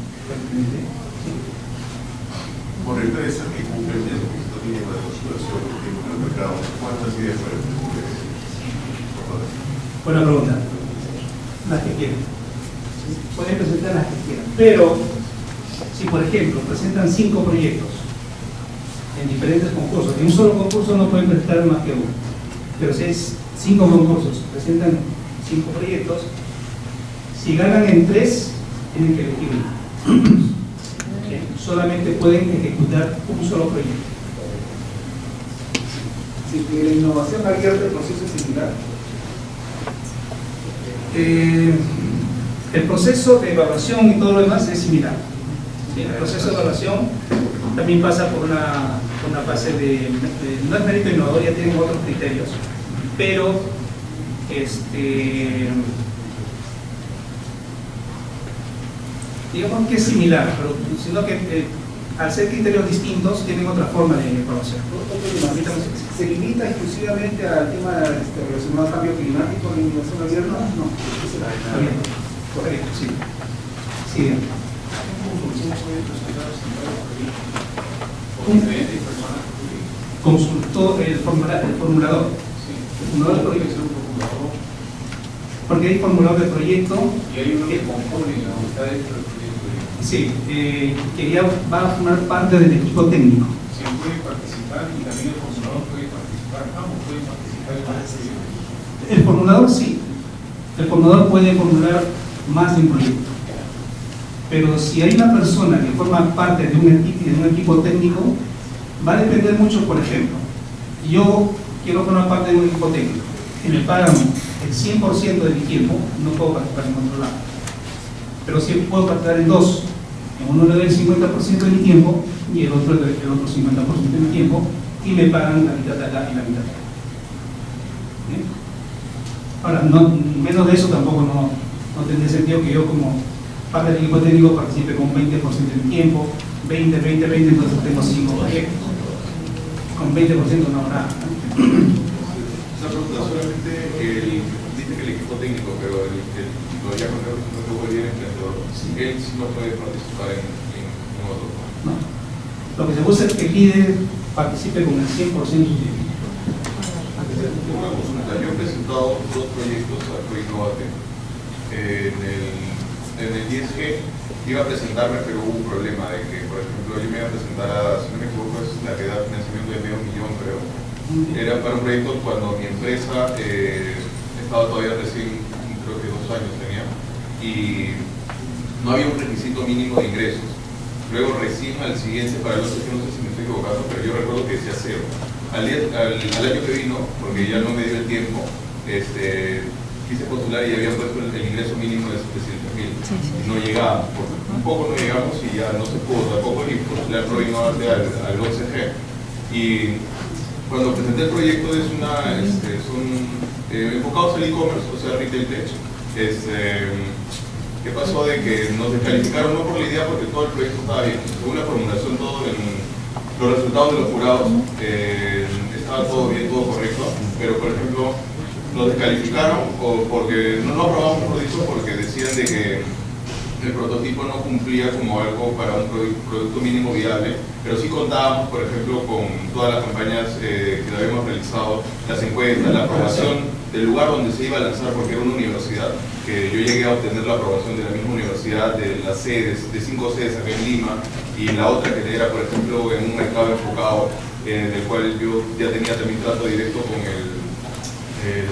Por empresas que cumplen el requisito mínimo de postulación en el mercado, ¿cuántas ideas pueden cumplir? Buena pregunta. Las que quieran. Pueden presentar las que quieran. Pero, si por ejemplo presentan 5 proyectos en diferentes concursos, en un solo concurso no pueden presentar más que uno. Pero si es 5 concursos, presentan 5 proyectos, si ganan en 3, tienen que elegir uno. Solamente pueden ejecutar un solo proyecto. Si la innovación abierta, el proceso es similar. El proceso de evaluación y todo lo demás es similar. ¿Sí? El proceso de evaluación también pasa por una fase de no es mérito innovador, ya tienen otros criterios, pero digamos que es similar, pero sino que al ser criterios distintos tienen otra forma de evaluación. ¿Se limita exclusivamente al tema relacionado al cambio climático en la innovación abierta? No. Correcto, sí. Sí. Consultó el formulador. Porque hay formulador de proyecto. Y hay uno que compone, está dentro del proyecto. Sí, que ya va a formar parte del equipo técnico. Sí, puede participar y también el formulador puede participar. Ambos pueden participar en el proyecto. El formulador sí. El formulador puede formular más de un proyecto. Pero si hay una persona que forma parte de un equipo técnico, va a depender mucho. Por ejemplo, yo quiero formar parte de un equipo técnico y me pagan el 100% de mi tiempo, no puedo participar en otro lado. Pero sí puedo participar en dos. En uno le doy el 50% de mi tiempo y el otro 50% de mi tiempo, y me pagan la mitad de acá y la mitad de acá. ¿Sí? Ahora, menos de eso tampoco no tendría sentido que yo como parte del equipo técnico participe con 20% de mi tiempo, 20, entonces tengo 5 proyectos. Con 20% no habrá nada. Una pregunta, solamente dijiste que el equipo técnico, pero lo había contado que no fue bien emprendedor. Él sí no puede participar en otro. No. Lo que se busca es que el líder participe con el 100% de Una consulta. Yo he presentado 2 proyectos a Proinnovate. En el 10G iba a presentarme, pero hubo un problema de que, por ejemplo, yo me iba a presentar a, si no me equivoco, es la que da financiamiento de $500,000, creo. Era para un proyecto cuando mi empresa estaba todavía recién, creo que 2 años tenía, y no había un requisito mínimo de ingresos. Luego recién al siguiente, para el otro, no sé si me estoy equivocando, pero yo recuerdo que decía 0. Al año que vino, porque ya no me dio el tiempo, quise postular y había puesto el ingreso mínimo de 700,000. Y no llegaba, un poco no llegamos y ya no se pudo tampoco ni postular Proinnovate al 11G. Y cuando presenté el proyecto son enfocados al e-commerce, o sea, retail tech. ¿Qué pasó? De que nos descalificaron no por la idea, porque todo el proyecto estaba bien. Según la formulación, los resultados de los jurados estaba todo bien, todo correcto, pero por ejemplo nos descalificaron porque no aprobamos por dicho porque decían de que el prototipo no cumplía como algo para un producto mínimo viable, pero sí contábamos, por ejemplo, con todas las campañas que habíamos realizado, las encuestas, la aprobación del lugar donde se iba a lanzar, porque era una universidad, que yo llegué a obtener la aprobación de la misma universidad, de las sedes, de 5 sedes acá en Lima, y la otra que era, por ejemplo, en un mercado enfocado, en el cual yo ya tenía también trato directo con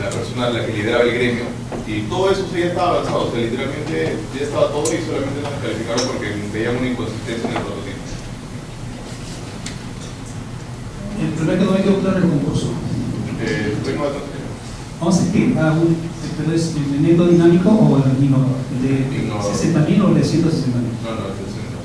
la persona la que lideraba el gremio, y todo eso sí ya estaba avanzado, o sea, literalmente ya estaba todo y solamente nos calificaron porque veían una inconsistencia en el prototipo. El problema que no hay que votar en el concurso. Vamos a decir, ¿pero es el neto dinámico o el innovador? ¿El de 60.000 o el de 160.000? No, el de 60.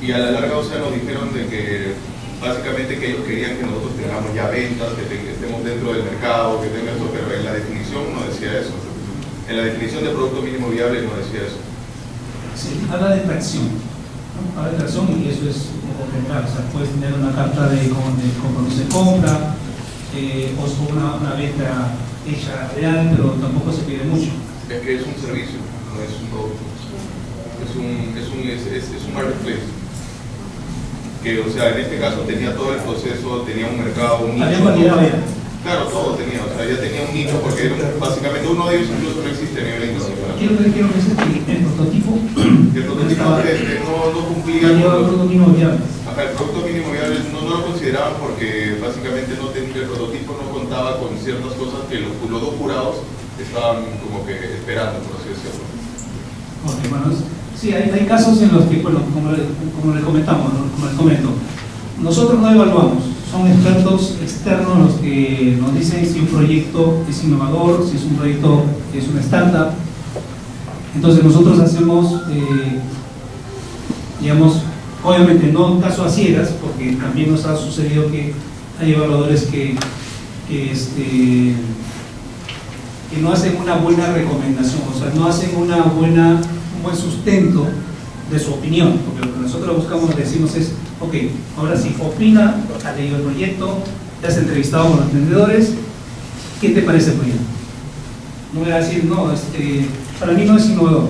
Y a la larga, o sea, nos dijeron de que básicamente que ellos querían que nosotros tengamos ya ventas, que estemos dentro del mercado, que tenga eso, pero en la definición no decía eso. En la definición de producto mínimo viable no decía eso. Sí, habla de tracción, ¿no? Habla de tracción y eso es complementar. O sea, puedes tener una carta de compromiso de compra o una venta hecha real, pero tampoco se pide mucho. Es que es un servicio, no es un producto. Es un marketplace. Que, o sea, en este caso tenía todo el proceso, tenía un mercado, un nicho. Claro, todo tenía, o sea, ya tenía un nicho, porque básicamente uno de ellos incluso no existe a nivel internacional. Quiero decir que el prototipo no cumplía el producto mínimo viable. Ajá, el producto mínimo viable no lo consideraban porque básicamente el prototipo no contaba con ciertas cosas que los 2 jurados estaban como que esperando, por así decirlo. Ok, bueno, sí, hay casos en los que, bueno, como le comentamos, ¿no? Como les comento, nosotros no evaluamos, son expertos externos los que nos dicen si un proyecto es innovador, si es un proyecto que es una startup. Entonces nosotros hacemos, digamos, obviamente no caso a ciegas, porque también nos ha sucedido que hay evaluadores que no hacen una buena recomendación, o sea, no hacen un buen sustento de su opinión, porque lo que nosotros buscamos, decimos es, ok, ahora sí, opina, has leído el proyecto, te has entrevistado con los vendedores, ¿qué te parece el proyecto? No voy a decir, no, para mí no es innovador,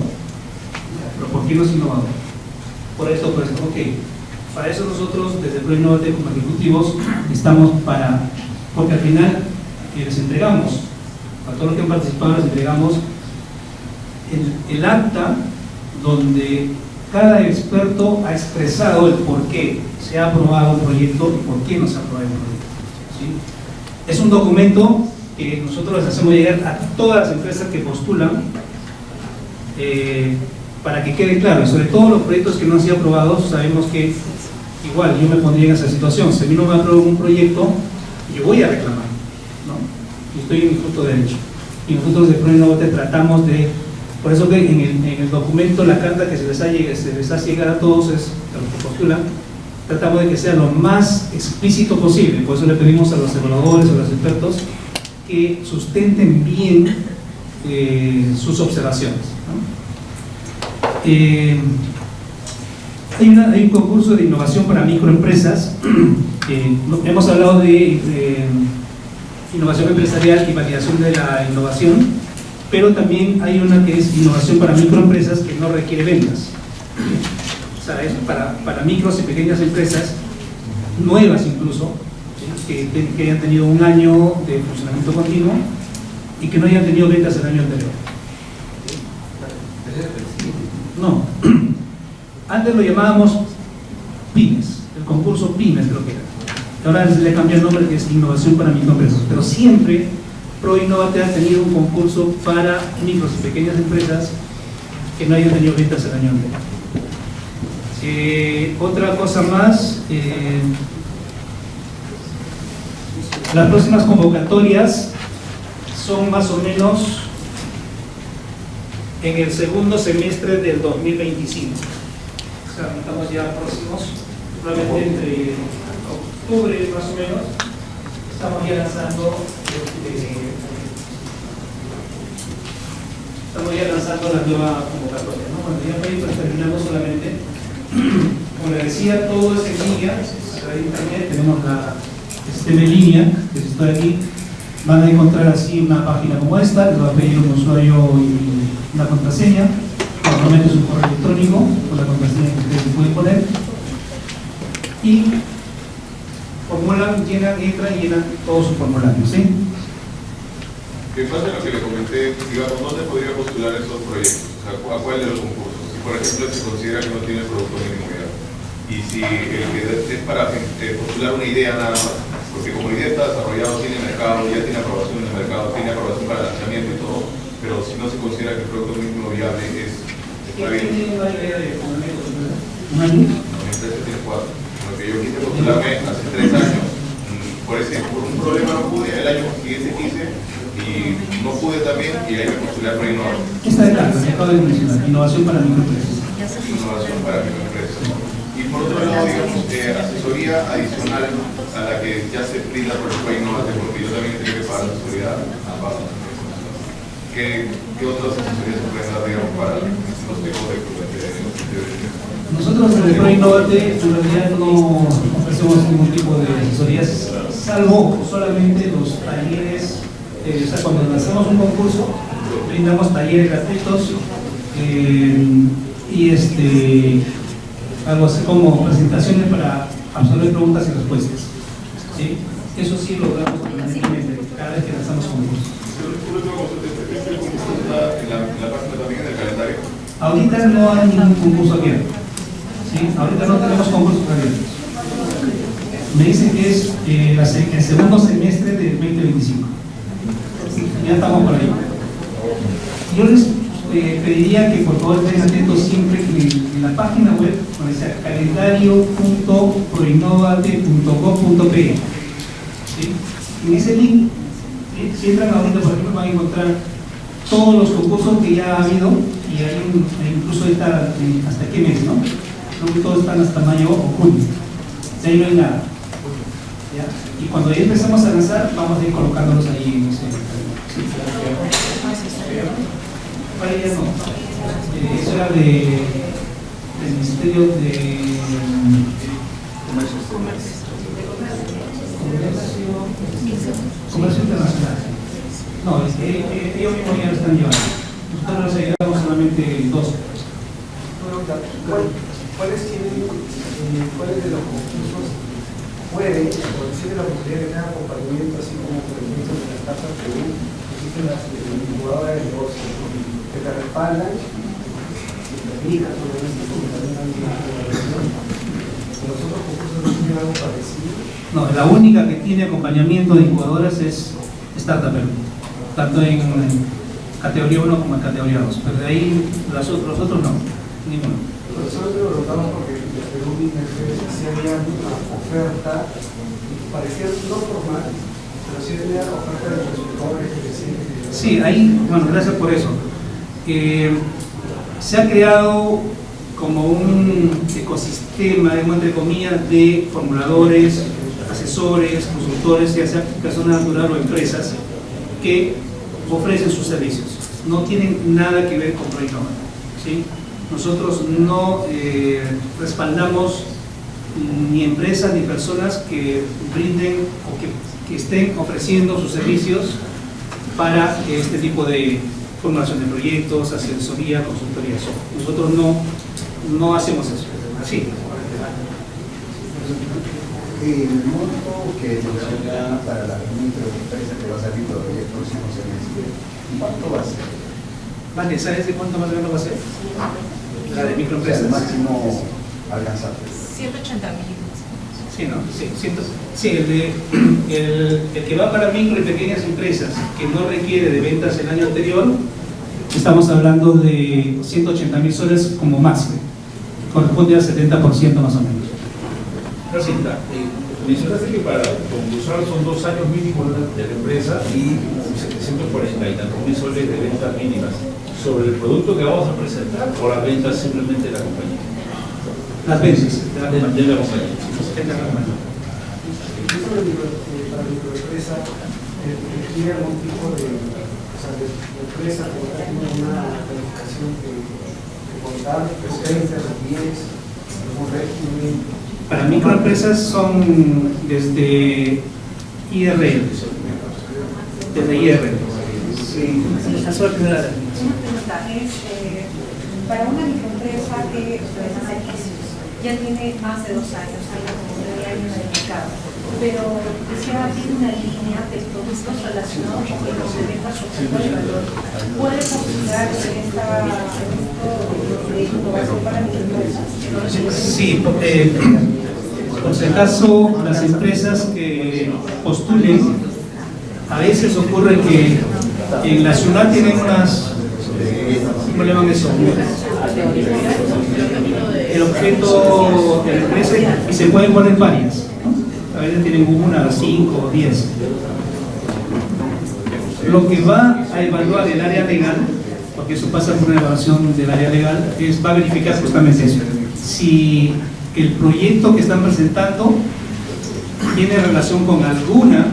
pero ¿por qué no es innovador? Por esto, ok, para eso nosotros desde Proinnovate como ejecutivos estamos porque al final les entregamos, a todos los que han participado les entregamos el acta donde cada experto ha expresado el por qué se ha aprobado un proyecto y por qué no se ha aprobado un proyecto, ¿sí? Es un documento que nosotros les hacemos llegar a todas las empresas que postulan para que quede claro, y sobre todo los proyectos que no han sido aprobados, sabemos que igual yo me pondría en esa situación, si a mí no me aprueban un proyecto, yo voy a reclamar, ¿no? Y estoy en mi justo derecho. Y nosotros de Proinnovate tratamos de, por eso que en el documento, la carta que se les hace llegar a todos, a los que postulan, tratamos de que sea lo más explícito posible, por eso le pedimos a los evaluadores, a los expertos, que sustenten bien sus observaciones, ¿no? Hay un concurso de innovación para microempresas. Hemos hablado de innovación empresarial y validación de la innovación, pero también hay una que es innovación para microempresas que no requiere ventas. O sea, es para micros y pequeñas empresas, nuevas incluso, ¿sí? que hayan tenido un año de funcionamiento continuo y que no hayan tenido ventas el año anterior. No, antes lo llamábamos pymes, el concurso pymes creo que era. Ahora le cambió el nombre, que es innovación para microempresas, pero siempre ProInnovate ha tenido un concurso para micros y pequeñas empresas que no hayan tenido ventas el año anterior. Otra cosa más, las próximas convocatorias son más o menos en el segundo semestre del 2025. O sea, estamos ya próximos, probablemente entre octubre más o menos, estamos ya lanzando la nueva convocatoria, ¿no? Bueno, ya para ir terminando solamente, como les decía, todo es en línea, a través de internet, tenemos la sistema en línea, que si estoy aquí, van a encontrar así una página como esta, les va a pedir un usuario y una contraseña, normalmente es un correo electrónico con la contraseña que ustedes pueden poner, y formulan, entran y llenan todos sus formularios, ¿sí? En base a lo que le comenté, digamos, ¿dónde podría postular esos proyectos? O sea, ¿a cuál de los concursos? Si, por ejemplo, se considera que no tiene producto mínimo viable, y si el que es para postular una idea nada más, porque como la idea está desarrollado, tiene mercado, ya tiene aprobación en el mercado, tiene aprobación para lanzamiento y todo, pero si no se considera que el producto mínimo viable está bien. ¿Tiene una idea de fundamento? ¿Un año? No, mi empresa tiene 4. Lo que yo quise postularme hace 3 años, por un problema no pude, el año siguiente quise, y no pude también, y ahí me postulé a ProInnovate. Esta de acá, que acabo de mencionar, innovación para microempresas. Innovación para microempresas. Y por otro lado, digamos, asesoría adicional a la que ya se brinda por el ProInnovate, porque yo también tengo que pagar asesoría a pago. ¿Qué otras asesorías se pueden dar, digamos, para los tipos de Nosotros en el ProInnovate en realidad no ofrecemos ningún tipo de asesorías, salvo solamente los talleres. O sea, cuando lanzamos un concurso, brindamos talleres gratuitos y algo así como presentaciones para absorber preguntas y respuestas. ¿Sí? Eso sí lo damos permanentemente cada vez que lanzamos concursos. ¿En la página también en el calendario? Ahorita no hay ningún concurso abierto. ¿Sí? Ahorita no tenemos concursos abiertos. Me dicen que es el segundo semestre del 2025. Ya estamos por ahí. Yo les pediría que por favor estén atentos siempre que en la página web, donde sea calendario.proinnovate.gov.pe, ¿sí? En ese link, si entran ahorita, por ejemplo, van a encontrar todos los concursos que ya ha habido, y hay incluso hasta qué mes, ¿no? Creo que todos están hasta mayo o junio. De ahí no hay nada. ¿Ya? Y cuando ya empezamos a lanzar, vamos a ir colocándolos ahí en ese. Para ella no. Eso era del Ministerio de Comercio Internacional. No, es que ellos mismos ya lo están llevando. Nosotros nos ayudamos solamente 2. ¿Cuáles de los concursos pueden, o existe la posibilidad de tener acompañamiento, así como por ejemplo en las startups Perú, existen las incubadoras de negocio que te respaldan, y te fijas, obviamente, porque también hay una evaluación? ¿Los otros concursos no tienen algo parecido? No, la única que tiene acompañamiento de incubadoras es Startup Perú, tanto en categoría 1 como en categoría 2, pero de ahí los otros no, ninguno. Pero solo te lo preguntamos porque en Perú sí había una oferta, parecía no formal, pero sí había oferta de consultores que decían que... Sí, ahí, bueno, gracias por eso. Se ha creado como un ecosistema, entre comillas, de formuladores, asesores, consultores, ya sea persona natural o empresas, que ofrecen sus servicios. No tienen nada que ver con ProInnovate, ¿sí? Nosotros no respaldamos ni empresas ni personas que brinden o que estén ofreciendo sus servicios para este tipo de formulación de proyectos, asesoría, consultoría. Nosotros no hacemos eso. Sí. El monto que menciona para la microempresa que va a salir todavía el próximo semestre, ¿cuánto va a ser? Vale, ¿sabes de cuánto más o menos va a ser? La de microempresas. O sea, el máximo alcanzable. 180.000. Sí, ¿no? Sí, el que va para micro y pequeñas empresas que no requiere de ventas el año anterior, estamos hablando de 180.000 soles como máximo. Corresponde al 70% más o menos. Sí, mencionaste que para concursar son 2 años mínimos de la empresa y 740 y tantos mil soles de ventas mínimas. ¿Sobre el producto que vamos a presentar o las ventas simplemente de la compañía? Las ventas de la compañía. Para la microempresa, ¿requiere algún tipo de empresa que tiene una calificación de contable, 30, 10, algún régimen? Para microempresas son desde IRL. Desde IRL. Sí. Una pregunta es, para una microempresa que ya tiene más de 2 años, como 9 años en el mercado, pero quisiera abrir una línea de productos relacionados con los de ventas o de valor, ¿puede postular en esto de innovación para microempresas? Sí, por si acaso las empresas que postulen, a veces ocurre que en la ciudad tienen unas, ¿cómo le llaman eso? El objeto de la empresa y se pueden poner varias, ¿no? A veces tienen 1, 5 o 10. Lo que va a evaluar el área legal, porque eso pasa por una evaluación del área legal, va a verificar justamente eso. Si el proyecto que están presentando tiene relación con alguna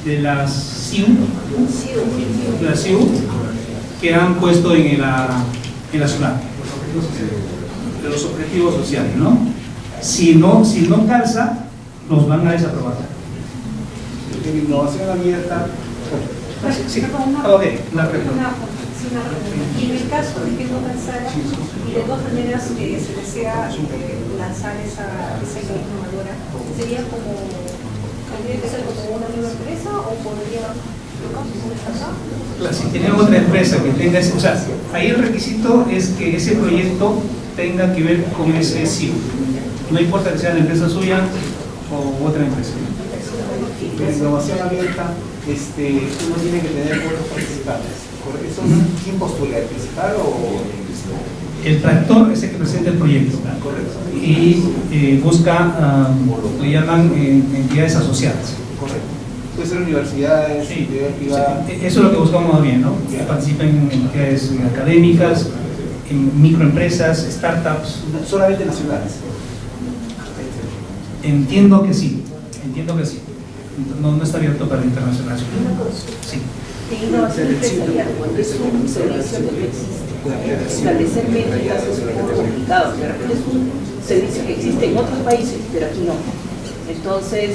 de las CIU, que han puesto en la ciudad, de los objetivos sociales, ¿no? Si no calza, los van a desaprobar. En innovación abierta. Sí. Okay, una pregunta. Y en el caso de que no calzara, y de todas maneras se desea lanzar esa idea innovadora, ¿sería tendría que ser como una nueva empresa o podría si tiene otra empresa que tenga ese, o sea, ahí el requisito es que ese proyecto tenga que ver con ese CIU. No importa que sea la empresa suya o otra empresa. En innovación abierta, uno tiene que tener otros participantes. ¿Quién postula? ¿El principal o...? El tractor es el que presenta el proyecto. Correcto. Y busca, le llaman entidades asociadas. Correcto. Puede ser universidades, sí, privadas. Eso es lo que buscamos más bien, ¿no? Que participen en entidades académicas, en microempresas, startups. ¿Solamente nacionales? Entiendo que sí. No está abierto para el internacional. Sí. Innovación empresarial, cuando es un servicio que no existe, establecer métricas es un poco complicado. De repente es un servicio que existe en otros países, pero aquí no. Entonces,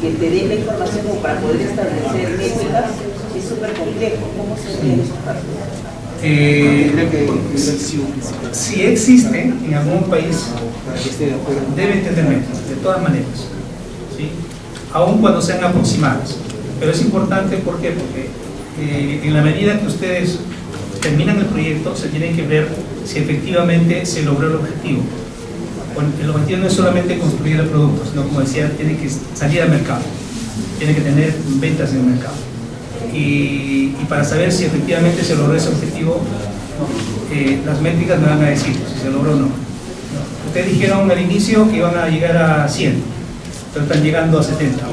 que te den la información como para poder establecer métricas es súper complejo. ¿Cómo se ve esa parte? Si existe en algún país, deben tener métricas, de todas maneras, ¿sí? Aun cuando sean aproximadas. Pero es importante, ¿por qué? Porque en la medida que ustedes terminan el proyecto, se tienen que ver si efectivamente se logró el objetivo. El objetivo no es solamente construir el producto, sino, como decía, tiene que salir al mercado, tiene que tener ventas en el mercado. Y para saber si efectivamente se logró ese objetivo, las métricas me van a decir si se logró o no. Ustedes dijeron al inicio que iban a llegar a 100, pero están llegando a 70,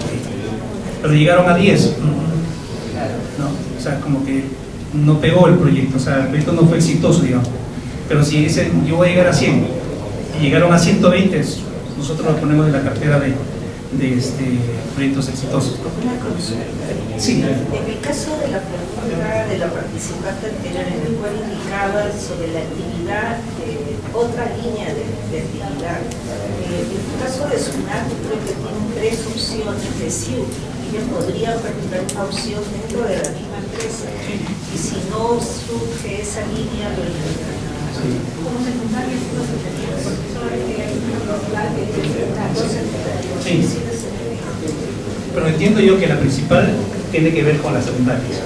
pero llegaron a 10. ¿No? O sea, como que no pegó el proyecto, o sea, el proyecto no fue exitoso, digamos. Pero si yo voy a llegar a 100 y llegaron a 120, nosotros lo ponemos en la cartera proyectos exitosos. Sí. En el caso de la pregunta de la participante anterior, en el cual indicaba sobre la actividad, otra línea de actividad, en el caso de SUNAT creo que tiene 3 opciones de SIU y ella podría permitir una opción dentro de la misma empresa, y si no surge esa línea, como secundarias y los secundarios, Sí. Pero entiendo yo que la principal tiene que ver con las secundarias,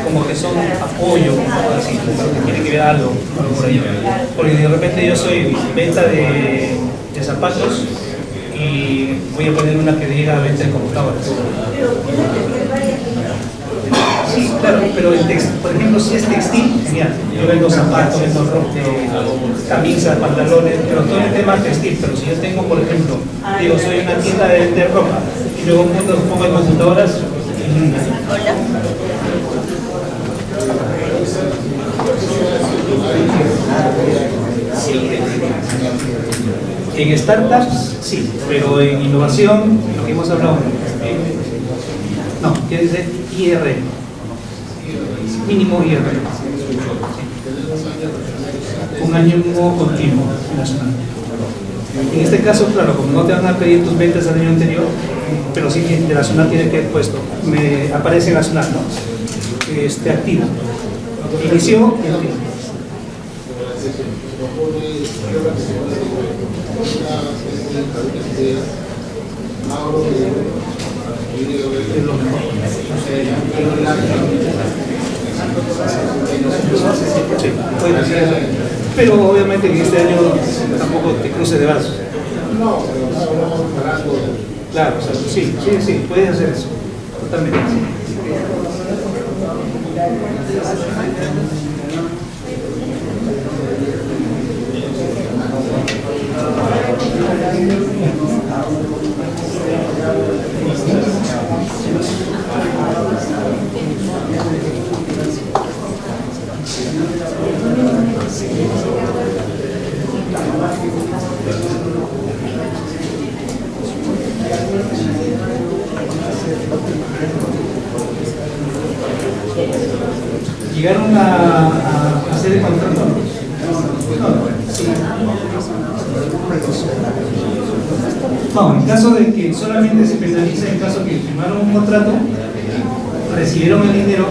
como que son apoyo, así, que tiene que ver algo por ello. Porque de repente yo soy venta de zapatos y voy a poner una que diga venta de computadoras. Sí, claro, pero por ejemplo, si es textil, genial. Yo vendo zapatos, vendo camisas, pantalones, pero todo el tema textil. Pero si yo tengo, por ejemplo, digo, soy una tienda de vender ropa y luego pongo en computadoras. En startups, sí, pero en innovación, lo que hemos hablado, no, tiene que ser IR. Mínimo IR. Un año continuo nacional. En este caso, claro, como no te van a pedir tus ventas del año anterior, pero sí que de nacional tiene que haber puesto. Me aparece nacional, ¿no? Activo. Inició y activo. Es lo mejor. Sí, puede decir eso. Pero obviamente en este año tampoco te cruces de brazos. Claro, o sea, sí, puedes hacer eso. Totalmente. ¿Llegaron a hacer el contrato? No, en caso de que solamente se penaliza en caso que firmaron un contrato, recibieron el dinero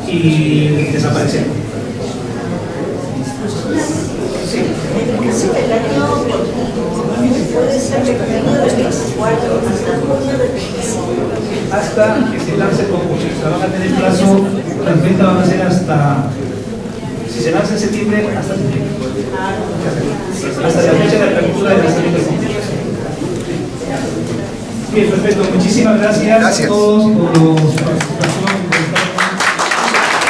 y desaparecieron. Sí. En el caso del año puede ser de junio del 24 hasta junio del 25. Hasta que se lance el concurso. O sea, van a tener plazo, las ventas van a ser hasta, si se lanza en septiembre, hasta septiembre. Hasta la fecha de apertura del lanzamiento del concurso. Bien, perfecto. Muchísimas gracias a todos por